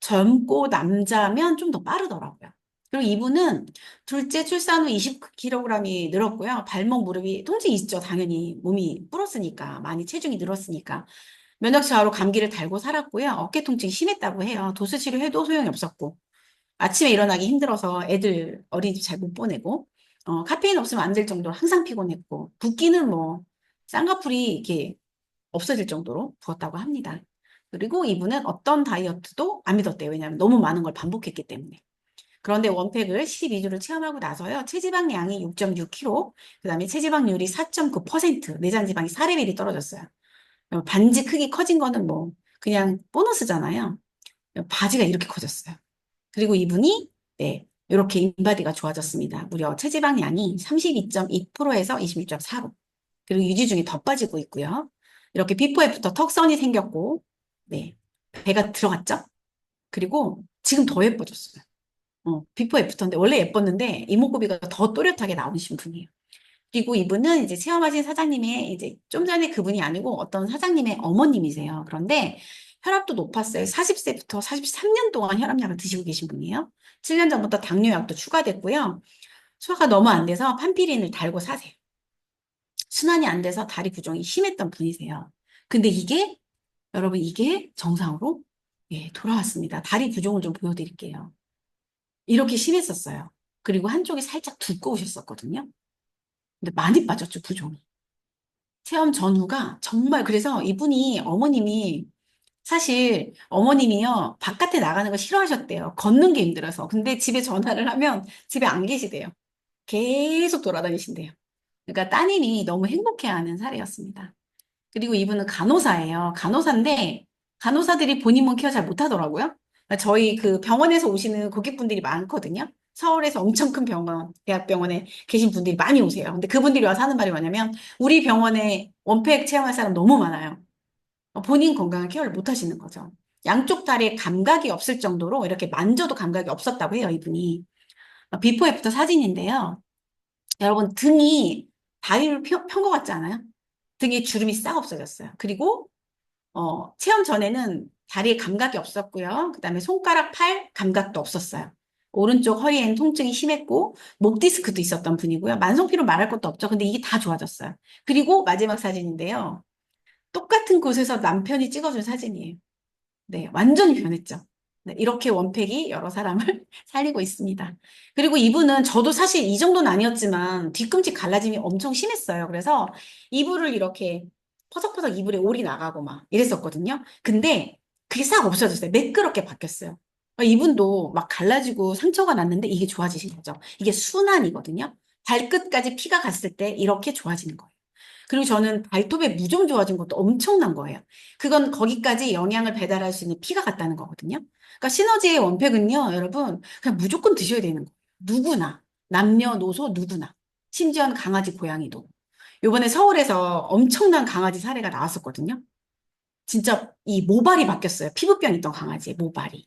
젊고 남자면 좀 더 빠르더라고요. 그리고 이분은 둘째 출산 후 20kg이 늘었고요. 발목, 무릎이 통증이 있죠. 당연히 몸이 불었으니까 많이 체중이 늘었으니까 면역 저하로 감기를 달고 살았고요. 어깨 통증이 심했다고 해요. 도수 치료해도 소용이 없었고 아침에 일어나기 힘들어서 애들 어린이집 잘 못 보내고 카페인 없으면 안 될 정도로 항상 피곤했고 붓기는 뭐 쌍꺼풀이 이렇게 없어질 정도로 부었다고 합니다. 그리고 이분은 어떤 다이어트도 안 믿었대요. 왜냐하면 너무 많은 걸 반복했기 때문에. 그런데 원팩을 12주를 체험하고 나서요. 체지방량이 6.6kg, 그다음에 체지방률이 4.9%, 내장 지방이 4레벨이 떨어졌어요. 반지 크기 커진 거는 뭐 그냥 보너스잖아요. 바지가 이렇게 커졌어요. 그리고 이분이 네, 이렇게 인바디가 좋아졌습니다. 무려 체지방량이 32.2%에서 26.4%. 그리고 유지 중에 더 빠지고 있고요. 이렇게 비포 애프터 턱선이 생겼고, 네, 배가 들어갔죠? 그리고 지금 더 예뻐졌어요. 비포 애프터인데 원래 예뻤는데 이목구비가 더 또렷하게 나오신 분이에요. 그리고 이분은 이제 체험하신 사장님의 이제 좀 전에 그분이 아니고 어떤 사장님의 어머님이세요. 그런데 혈압도 높았어요. 40세부터 43년 동안 혈압약을 드시고 계신 분이에요. 7년 전부터 당뇨약도 추가됐고요. 소화가 너무 안 돼서 판피린을 달고 사세요. 순환이 안 돼서 다리 부종이 심했던 분이세요. 근데 여러분, 이게 정상으로 예, 돌아왔습니다. 다리 부종을 좀 보여드릴게요. 이렇게 심했었어요. 그리고 한쪽이 살짝 두꺼우셨었거든요. 근데 많이 빠졌죠, 부종이. 체험 전후가 정말 그래서 이분이 어머님이 사실 어머님이요 바깥에 나가는 거 싫어하셨대요. 걷는 게 힘들어서. 근데 집에 전화를 하면 집에 안 계시대요. 계속 돌아다니신대요. 그러니까 따님이 너무 행복해하는 사례였습니다. 그리고 이분은 간호사예요. 간호사인데 간호사들이 본인 몸 케어 잘 못하더라고요. 그러니까 저희 그 병원에서 오시는 고객분들이 많거든요. 서울에서 엄청 큰 병원, 대학병원에 계신 분들이 많이 오세요. 근데 그분들이 와서 하는 말이 뭐냐면 우리 병원에 원팩 체험할 사람 너무 많아요. 본인 건강을 케어를 못 하시는 거죠. 양쪽 다리에 감각이 없을 정도로 이렇게 만져도 감각이 없었다고 해요, 이분이. 비포 애프터 사진인데요. 여러분 등이 다리를 편 것 같지 않아요? 등에 주름이 싹 없어졌어요. 그리고 체험 전에는 다리에 감각이 없었고요. 그다음에 손가락, 팔 감각도 없었어요. 오른쪽 허리에는 통증이 심했고 목 디스크도 있었던 분이고요. 만성피로 말할 것도 없죠. 근데 이게 다 좋아졌어요. 그리고 마지막 사진인데요. 똑같은 곳에서 남편이 찍어준 사진이에요. 네, 완전히 변했죠. 네, 이렇게 원팩이 여러 사람을 살리고 있습니다. 그리고 이분은 저도 사실 이 정도는 아니었지만 뒤꿈치 갈라짐이 엄청 심했어요. 그래서 이불을 이렇게 퍼석퍼석 이불에 올이 나가고 막 이랬었거든요. 근데 그게 싹 없어졌어요. 매끄럽게 바뀌었어요. 이분도 막 갈라지고 상처가 났는데 이게 좋아지신 거죠. 이게 순환이거든요. 발끝까지 피가 갔을 때 이렇게 좋아지는 거예요. 그리고 저는 발톱의 무좀 좋아진 것도 엄청난 거예요. 그건 거기까지 영양을 배달할 수 있는 피가 갔다는 거거든요. 그러니까 시너지의 원팩은요, 여러분, 그냥 무조건 드셔야 되는 거예요. 누구나. 남녀노소 누구나. 심지어는 강아지, 고양이도. 요번에 서울에서 엄청난 강아지 사례가 나왔었거든요. 진짜 이 모발이 바뀌었어요. 피부병 있던 강아지의 모발이.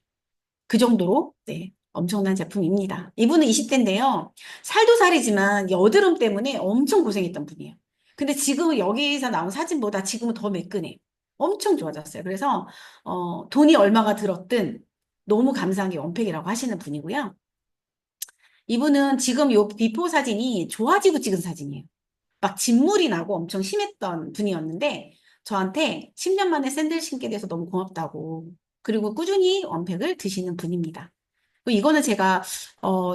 그 정도로, 네, 엄청난 제품입니다. 이분은 20대인데요. 살도 살이지만 여드름 때문에 엄청 고생했던 분이에요. 근데 지금은 여기서 나온 사진보다 지금은 더 매끈해요. 엄청 좋아졌어요. 그래서, 돈이 얼마가 들었든 너무 감사한 게 원팩이라고 하시는 분이고요. 이분은 지금 요 비포 사진이 좋아지고 찍은 사진이에요. 막 진물이 나고 엄청 심했던 분이었는데 저한테 10년 만에 샌들 신게 돼서 너무 고맙다고. 그리고 꾸준히 원팩을 드시는 분입니다. 그리고 이거는 제가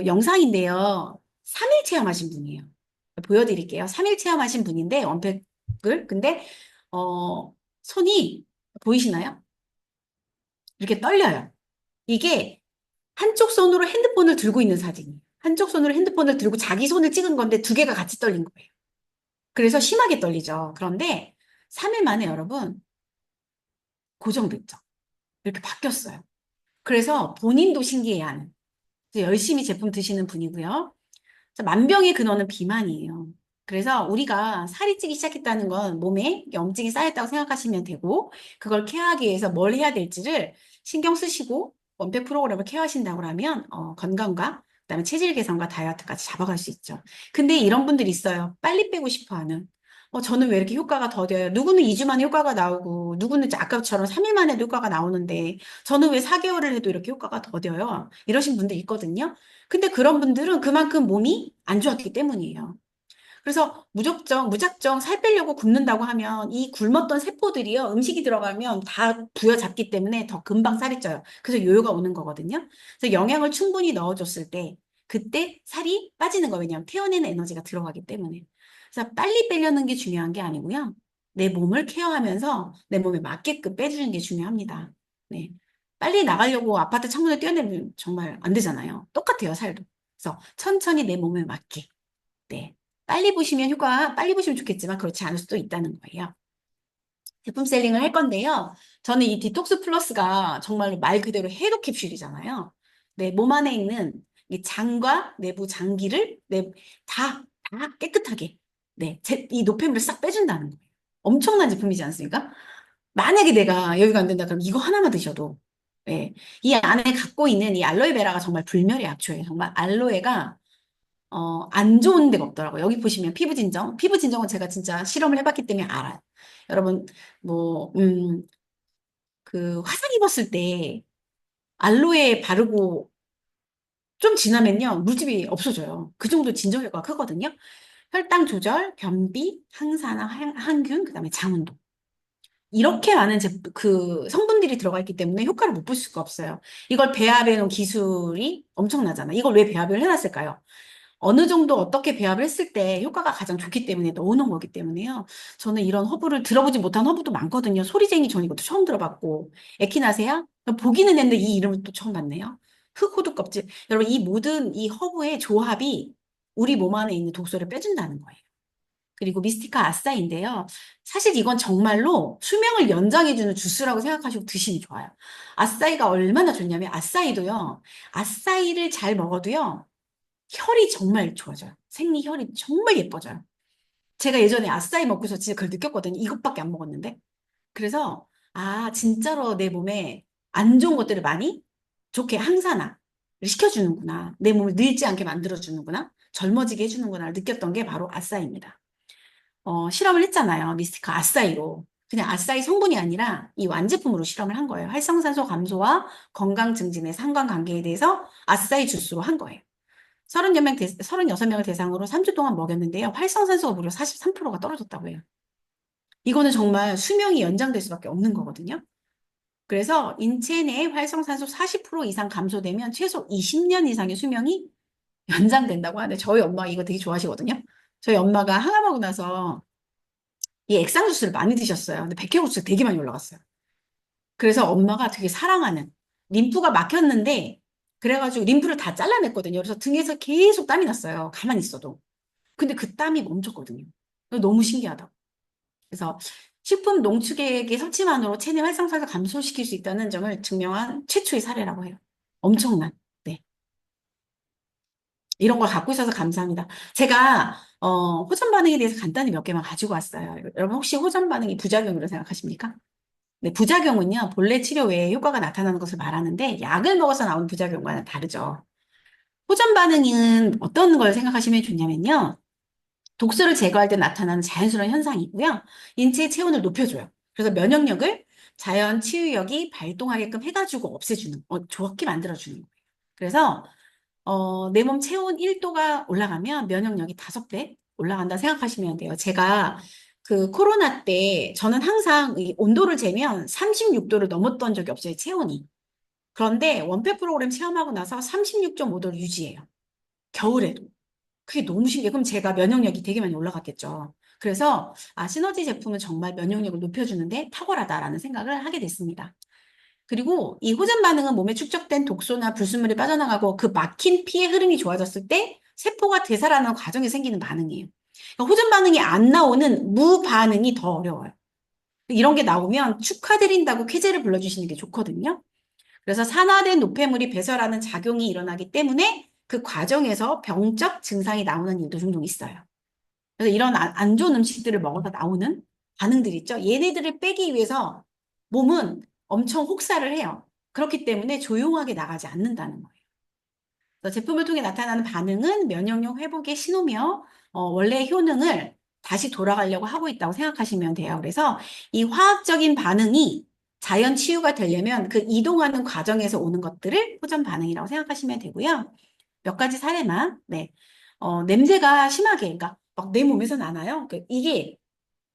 영상인데요. 3일 체험하신 분이에요. 보여드릴게요. 3일 체험하신 분인데 원팩을 근데 손이 보이시나요? 이렇게 떨려요. 이게 한쪽 손으로 핸드폰을 들고 있는 사진이에요. 한쪽 손으로 핸드폰을 들고 자기 손을 찍은 건데 두 개가 같이 떨린 거예요. 그래서 심하게 떨리죠. 그런데 3일 만에 여러분 고정됐죠. 이렇게 바뀌었어요. 그래서 본인도 신기해하는 열심히 제품 드시는 분이고요. 만병의 근원은 비만이에요. 그래서 우리가 살이 찌기 시작했다는 건 몸에 염증이 쌓였다고 생각하시면 되고 그걸 케어하기 위해서 뭘 해야 될지를 신경 쓰시고 원팩 프로그램을 케어하신다고 하면 건강과 그다음에 체질 개선과 다이어트까지 잡아갈 수 있죠. 근데 이런 분들이 있어요. 빨리 빼고 싶어 하는. 저는 왜 이렇게 효과가 더뎌요? 누구는 2주 만에 효과가 나오고 누구는 이제 아까처럼 3일 만에 효과가 나오는데 저는 왜 4개월을 해도 이렇게 효과가 더뎌요? 이러신 분들 있거든요. 근데 그런 분들은 그만큼 몸이 안 좋았기 때문이에요. 그래서 무작정 살 빼려고 굶는다고 하면 이 굶었던 세포들이요, 음식이 들어가면 다 부여잡기 때문에 더 금방 살이 쪄요. 그래서 요요가 오는 거거든요. 그래서 영양을 충분히 넣어줬을 때, 그때 살이 빠지는 거예요. 왜냐하면 태워내는 에너지가 들어가기 때문에. 그래서 빨리 빼려는 게 중요한 게 아니고요. 내 몸을 케어하면서 내 몸에 맞게끔 빼주는 게 중요합니다. 네. 빨리 나가려고 아파트 창문을 뛰어내면 정말 안 되잖아요. 똑같아요, 살도. 그래서 천천히 내 몸에 맞게. 네. 빨리 보시면 좋겠지만 그렇지 않을 수도 있다는 거예요. 제품 셀링을 할 건데요. 저는 이 디톡스 플러스가 정말로 말 그대로 해독 캡슐이잖아요. 네, 몸 안에 있는 이 장과 내부 장기를 다 깨끗하게 이 노폐물을 싹 빼준다는 거예요. 엄청난 제품이지 않습니까? 만약에 내가 여기가 안 된다 그럼 이거 하나만 드셔도 네, 이 안에 갖고 있는 이 알로에베라가 정말 불멸의 약초예요. 정말 알로에가 안 좋은 데가 없더라고요. 여기 보시면 피부 진정. 피부 진정은 제가 진짜 실험을 해봤기 때문에 알아요. 여러분, 뭐, 화상 입었을 때 알로에 바르고 좀 지나면요, 물집이 없어져요. 그 정도 진정 효과가 크거든요. 혈당 조절, 변비, 항산화, 항균, 그다음에 장운동. 이렇게 많은 성분들이 들어가 있기 때문에 효과를 못 볼 수가 없어요. 이걸 배합해 놓은 기술이 엄청나잖아요. 이걸 왜 배합을 해놨을까요? 어느 정도 어떻게 배합을 했을 때 효과가 가장 좋기 때문에 넣어놓은 거기 때문에요. 저는 이런 허브를 들어보지 못한 허브도 많거든요. 소리쟁이 전 이것도 처음 들어봤고. 에키나세아? 보기는 했는데 이 이름을 또 처음 봤네요. 흑호두 껍질. 여러분, 이 모든 이 허브의 조합이 우리 몸 안에 있는 독소를 빼준다는 거예요. 그리고 미스티카 아싸인데요. 사실 이건 정말로 수명을 연장해주는 주스라고 생각하시고 드시면 좋아요. 아싸이가 얼마나 좋냐면 아싸이도요. 아싸이를 잘 먹어도요. 혈이 정말 좋아져요. 생리 혈이 정말 예뻐져요. 제가 예전에 아싸이 먹고서 진짜 그걸 느꼈거든요. 이것밖에 안 먹었는데. 그래서, 진짜로 내 몸에 안 좋은 것들을 많이 좋게 항산화를 시켜주는구나. 내 몸을 늙지 않게 만들어주는구나. 젊어지게 해주는구나를 느꼈던 게 바로 아싸이입니다. 실험을 했잖아요. 미스티카 아싸이로. 그냥 아싸이 성분이 아니라 이 완제품으로 실험을 한 거예요. 활성산소 감소와 건강 증진의 상관관계에 대해서 아싸이 주스로 한 거예요. 36명을 대상으로 3주 동안 먹였는데요. 활성산소가 무려 43%가 떨어졌다고 해요. 이거는 정말 수명이 연장될 수밖에 없는 거거든요. 그래서 인체 내 활성산소 40% 이상 감소되면 최소 20년 이상의 수명이 연장된다고 하는데 저희 엄마가 이거 되게 좋아하시거든요. 저희 엄마가 항암하고 나서 이 액상 주스를 많이 드셨어요. 근데 백혈구수가 되게 많이 올라갔어요. 그래서 엄마가 되게 사랑하는 림프가 막혔는데 그래가지고 림프를 다 잘라냈거든요. 그래서 등에서 계속 땀이 났어요. 가만히 있어도. 근데 그 땀이 멈췄거든요. 너무 신기하다. 그래서 식품 농축액의 섭취만으로 체내 활성산소 감소시킬 수 있다는 점을 증명한 최초의 사례라고 해요. 엄청난. 네. 이런 걸 갖고 있어서 감사합니다. 제가 호전 반응에 대해서 간단히 몇 개만 가지고 왔어요. 여러분 혹시 호전 반응이 부작용으로 생각하십니까? 네, 부작용은요, 본래 치료 외에 효과가 나타나는 것을 말하는데, 약을 먹어서 나온 부작용과는 다르죠. 호전 반응은 어떤 걸 생각하시면 좋냐면요, 독소를 제거할 때 나타나는 자연스러운 현상이고요, 인체의 체온을 높여줘요. 그래서 면역력을 자연 치유력이 발동하게끔 해가지고 없애주는, 좋게 만들어주는 거예요. 그래서 내 몸 체온 1도가 올라가면 면역력이 5배 올라간다 생각하시면 돼요. 제가 그 코로나 때 저는 항상 이 온도를 재면 36도를 넘었던 적이 없어요, 체온이. 그런데 원팩 프로그램 체험하고 나서 36.5도를 유지해요. 겨울에도. 그게 너무 신기해요. 그럼 제가 면역력이 되게 많이 올라갔겠죠. 그래서 시너지 제품은 정말 면역력을 높여주는데 탁월하다라는 생각을 하게 됐습니다. 그리고 이 호전 반응은 몸에 축적된 독소나 불순물이 빠져나가고 그 막힌 피의 흐름이 좋아졌을 때 세포가 되살아나는 과정에 생기는 반응이에요. 그러니까 호전 반응이 안 나오는 무반응이 더 어려워요. 이런 게 나오면 축하드린다고 쾌재를 불러주시는 게 좋거든요. 그래서 산화된 노폐물이 배설하는 작용이 일어나기 때문에 그 과정에서 병적 증상이 나오는 일도 종종 있어요. 그래서 이런 안 좋은 음식들을 먹어서 나오는 반응들 있죠. 얘네들을 빼기 위해서 몸은 엄청 혹사를 해요. 그렇기 때문에 조용하게 나가지 않는다는 거예요. 그래서 제품을 통해 나타나는 반응은 면역력 회복의 신호며 원래의 효능을 다시 돌아가려고 하고 있다고 생각하시면 돼요. 그래서 이 화학적인 반응이 자연 치유가 되려면 그 이동하는 과정에서 오는 것들을 호전 반응이라고 생각하시면 되고요. 몇 가지 사례만, 네. 냄새가 심하게, 그러니까 막 내 몸에서 나나요? 이게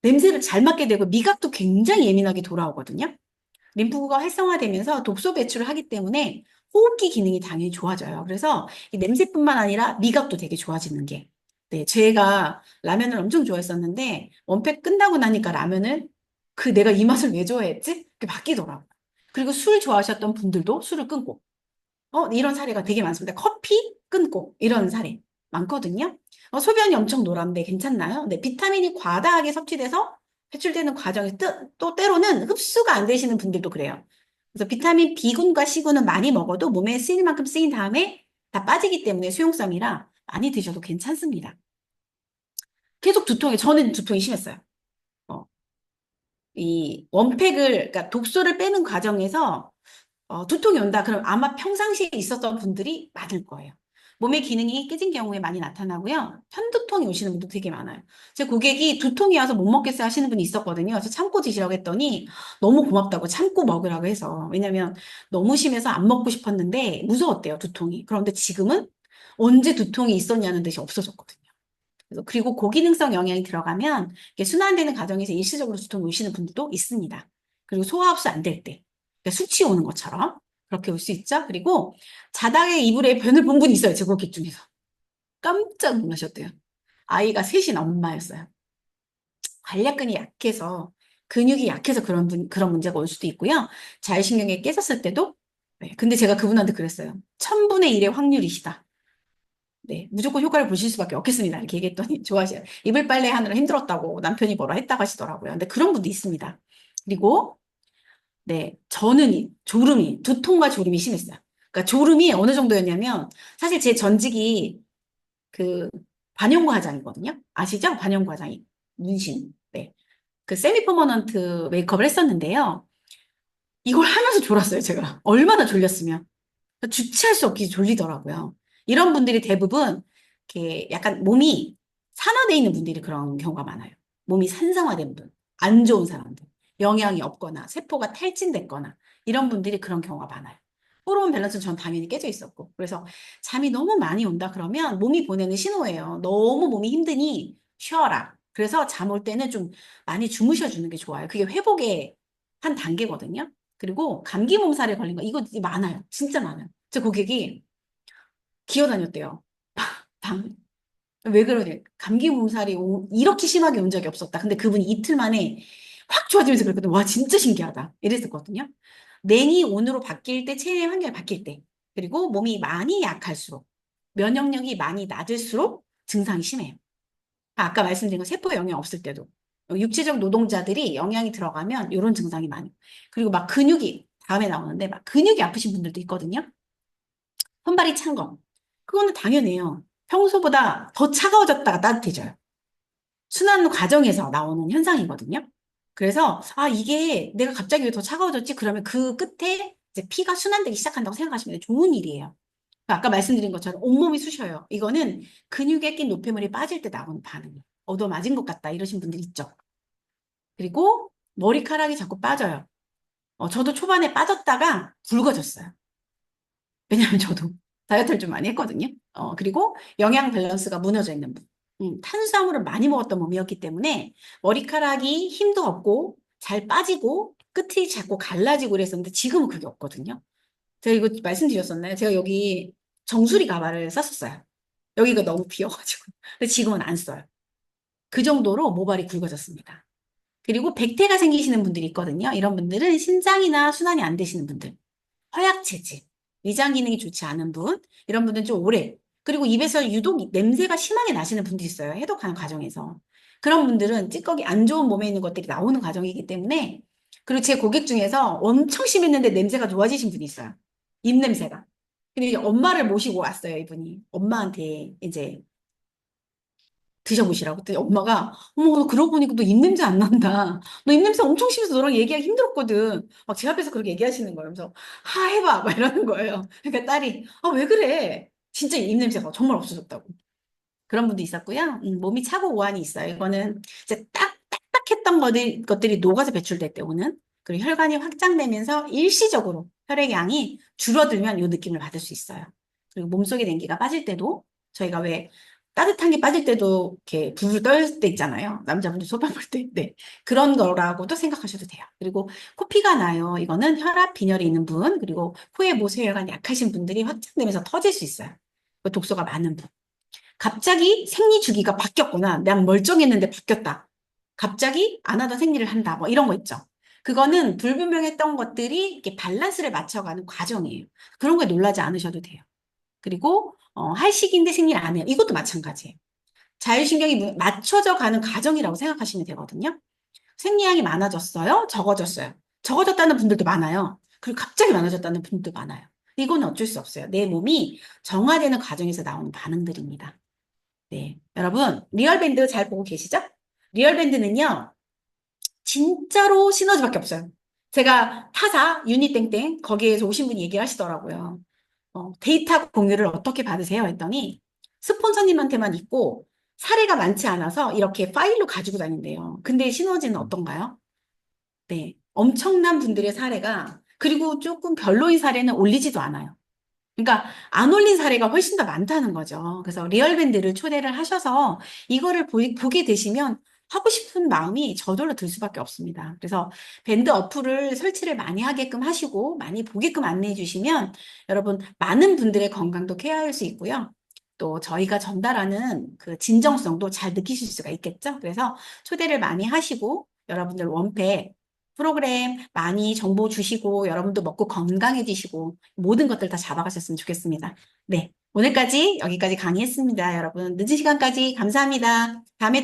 냄새를 잘 맡게 되고 미각도 굉장히 예민하게 돌아오거든요. 림프구가 활성화되면서 독소 배출을 하기 때문에 호흡기 기능이 당연히 좋아져요. 그래서 이 냄새뿐만 아니라 미각도 되게 좋아지는 게. 네, 제가 라면을 엄청 좋아했었는데 원팩 끝나고 나니까 라면을 내가 이 맛을 왜 좋아했지? 그게 바뀌더라고요. 그리고 술 좋아하셨던 분들도 술을 끊고 이런 사례가 되게 많습니다. 커피 끊고 이런 사례 많거든요. 소변이 엄청 노란데 괜찮나요? 네, 비타민이 과다하게 섭취돼서 배출되는 과정에 또 때로는 흡수가 안 되시는 분들도 그래요. 그래서 비타민 B군과 C군은 많이 먹어도 몸에 쓰일 만큼 쓰인 다음에 다 빠지기 때문에 수용성이라 많이 드셔도 괜찮습니다. 계속 저는 두통이 심했어요. 어, 이 원팩을, 그러니까 독소를 빼는 과정에서 두통이 온다. 그럼 아마 평상시에 있었던 분들이 많을 거예요. 몸의 기능이 깨진 경우에 많이 나타나고요. 편두통이 오시는 분도 되게 많아요. 제 고객이 두통이 와서 못 먹겠어요 하시는 분이 있었거든요. 그래서 참고 드시라고 했더니 너무 고맙다고 참고 먹으라고 해서. 왜냐면 너무 심해서 안 먹고 싶었는데 무서웠대요, 두통이. 그런데 지금은 언제 두통이 있었냐는 듯이 없어졌거든요. 그리고 고기능성 영양이 들어가면 이게 순환되는 과정에서 일시적으로 두통이 오시는 분들도 있습니다. 그리고 소화 흡수 안 될 때, 그러니까 수치 오는 것처럼 그렇게 올 수 있죠. 그리고 자다가 이불에 변을 본 분이 있어요. 제 고객 중에서. 깜짝 놀라셨대요. 아이가 셋인 엄마였어요. 관략근이 약해서 근육이 약해서 그런 문제가 올 수도 있고요. 자율신경이 깨졌을 때도. 네, 근데 제가 그분한테 그랬어요. 1000분의 1의 확률이시다. 네, 무조건 효과를 보실 수밖에 없겠습니다. 이렇게 얘기했더니 좋아하셔요. 이불 빨래 하느라 힘들었다고 남편이 뭐라 했다고 하시더라고요. 근데 그런 분도 있습니다. 그리고, 네, 저는 두통과 졸음이 심했어요. 그러니까 졸음이 어느 정도였냐면, 사실 제 전직이 그 관형 과장이거든요. 아시죠? 관형 과장이. 문신. 네. 그 세미 퍼머넌트 메이크업을 했었는데요. 이걸 하면서 졸았어요, 제가. 얼마나 졸렸으면. 주체할 수 없이 졸리더라고요. 이런 분들이 대부분 이렇게 약간 몸이 산화되어 있는 분들이 그런 경우가 많아요. 몸이 산성화된 분, 안 좋은 사람들, 영양이 없거나 세포가 탈진됐거나 이런 분들이 그런 경우가 많아요. 호르몬 밸런스는 전 당연히 깨져 있었고 그래서 잠이 너무 많이 온다 그러면 몸이 보내는 신호예요. 너무 몸이 힘드니 쉬어라. 그래서 잠 올 때는 좀 많이 주무셔 주는 게 좋아요. 그게 회복의 한 단계거든요. 그리고 감기 몸살에 걸린 거 이거 많아요. 진짜 많아요. 제 고객이 기어다녔대요. 방, 왜 그러냐. 감기 몸살이 이렇게 심하게 온 적이 없었다. 근데 그분이 이틀 만에 확 좋아지면서 그랬거든요. 와, 진짜 신기하다. 이랬었거든요. 냉이 온으로 바뀔 때, 체내 환경이 바뀔 때, 그리고 몸이 많이 약할수록, 면역력이 많이 낮을수록 증상이 심해요. 아까 말씀드린 건 세포 영양 없을 때도. 육체적 노동자들이 영양이 들어가면 이런 증상이 많아요. 그리고 막 근육이, 다음에 나오는데 막 근육이 아프신 분들도 있거든요. 손발이 찬 거. 그거는 당연해요. 평소보다 더 차가워졌다가 따뜻해져요. 순환 과정에서 나오는 현상이거든요. 그래서, 아, 이게 내가 갑자기 왜 더 차가워졌지? 그러면 그 끝에 이제 피가 순환되기 시작한다고 생각하시면 좋은 일이에요. 아까 말씀드린 것처럼 온몸이 쑤셔요. 이거는 근육에 낀 노폐물이 빠질 때 나오는 반응이에요. 얻어맞은 것 같다. 이러신 분들 있죠. 그리고 머리카락이 자꾸 빠져요. 저도 초반에 빠졌다가 굵어졌어요. 왜냐하면 저도 다이어트를 좀 많이 했거든요. 그리고 영양 밸런스가 무너져 있는 분. 탄수화물을 많이 먹었던 몸이었기 때문에 머리카락이 힘도 없고 잘 빠지고 끝이 자꾸 갈라지고 그랬었는데 지금은 그게 없거든요. 제가 이거 말씀드렸었나요? 제가 여기 정수리 가발을 썼었어요. 여기가 너무 비어가지고. 근데 지금은 안 써요. 그 정도로 모발이 굵어졌습니다. 그리고 백태가 생기시는 분들이 있거든요. 이런 분들은 신장이나 순환이 안 되시는 분들. 허약체질, 위장 기능이 좋지 않은 분, 이런 분들은 좀 오래, 그리고 입에서 유독 냄새가 심하게 나시는 분들이 있어요. 해독하는 과정에서. 그런 분들은 찌꺼기 안 좋은 몸에 있는 것들이 나오는 과정이기 때문에, 그리고 제 고객 중에서 엄청 심했는데 냄새가 좋아지신 분이 있어요. 입 냄새가. 근데 이제 엄마를 모시고 왔어요, 이분이. 엄마한테 이제 드셔보시라고. 그랬더니 엄마가, 어머, 너 그러고 보니까 너 입냄새 안 난다. 너 입냄새 엄청 심해서 너랑 얘기하기 힘들었거든. 막 제 앞에서 그렇게 얘기하시는 거예요. 그래서, 해봐. 막 이러는 거예요. 그러니까 딸이, 왜 그래? 진짜 입냄새가 정말 없어졌다고. 그런 분도 있었고요. 몸이 차고 오한이 있어요. 이거는 이제 딱딱했던 것들이 녹아서 배출될 때 오는, 그리고 혈관이 확장되면서 일시적으로 혈액량이 줄어들면 이 느낌을 받을 수 있어요. 그리고 몸속에 냉기가 빠질 때도 저희가 왜 따뜻한 게 빠질 때도 이렇게 불을 떨 때 있잖아요. 남자분들 소변 볼 때. 네. 그런 거라고도 생각하셔도 돼요. 그리고 코피가 나요. 이거는 혈압 빈혈이 있는 분, 그리고 코에 모세혈관 약하신 분들이 확장되면서 터질 수 있어요. 그 독소가 많은 분. 갑자기 생리 주기가 바뀌었구나. 난 멀쩡했는데 바뀌었다. 갑자기 안 하던 생리를 한다. 뭐 이런 거 있죠. 그거는 불분명했던 것들이 이렇게 밸런스를 맞춰가는 과정이에요. 그런 거에 놀라지 않으셔도 돼요. 그리고 할 시기인데 생리를 안 해요. 이것도 마찬가지예요. 자율신경이 맞춰져 가는 과정이라고 생각하시면 되거든요. 생리량이 많아졌어요? 적어졌어요? 적어졌다는 분들도 많아요. 그리고 갑자기 많아졌다는 분들도 많아요. 이거는 어쩔 수 없어요. 내 몸이 정화되는 과정에서 나오는 반응들입니다. 네. 여러분, 리얼밴드 잘 보고 계시죠? 리얼밴드는요, 진짜로 시너지밖에 없어요. 제가 타사, 유니땡땡, 거기에서 오신 분이 얘기를 하시더라고요. 데이터 공유를 어떻게 받으세요? 했더니, 스폰서님한테만 있고, 사례가 많지 않아서 이렇게 파일로 가지고 다닌대요. 근데 시너지는 어떤가요? 네. 엄청난 분들의 사례가, 그리고 조금 별로인 사례는 올리지도 않아요. 그러니까 안 올린 사례가 훨씬 더 많다는 거죠. 그래서 리얼밴드를 초대를 하셔서 이거를 보게 되시면 하고 싶은 마음이 저절로 들 수밖에 없습니다. 그래서 밴드 어플을 설치를 많이 하게끔 하시고 많이 보게끔 안내해 주시면 여러분 많은 분들의 건강도 케어할 수 있고요. 또 저희가 전달하는 그 진정성도 잘 느끼실 수가 있겠죠. 그래서 초대를 많이 하시고 여러분들 원팩 프로그램 많이 정보 주시고 여러분도 먹고 건강해지시고 모든 것들 다 잡아가셨으면 좋겠습니다. 네. 오늘까지 여기까지 강의했습니다. 여러분 늦은 시간까지 감사합니다. 다음에 또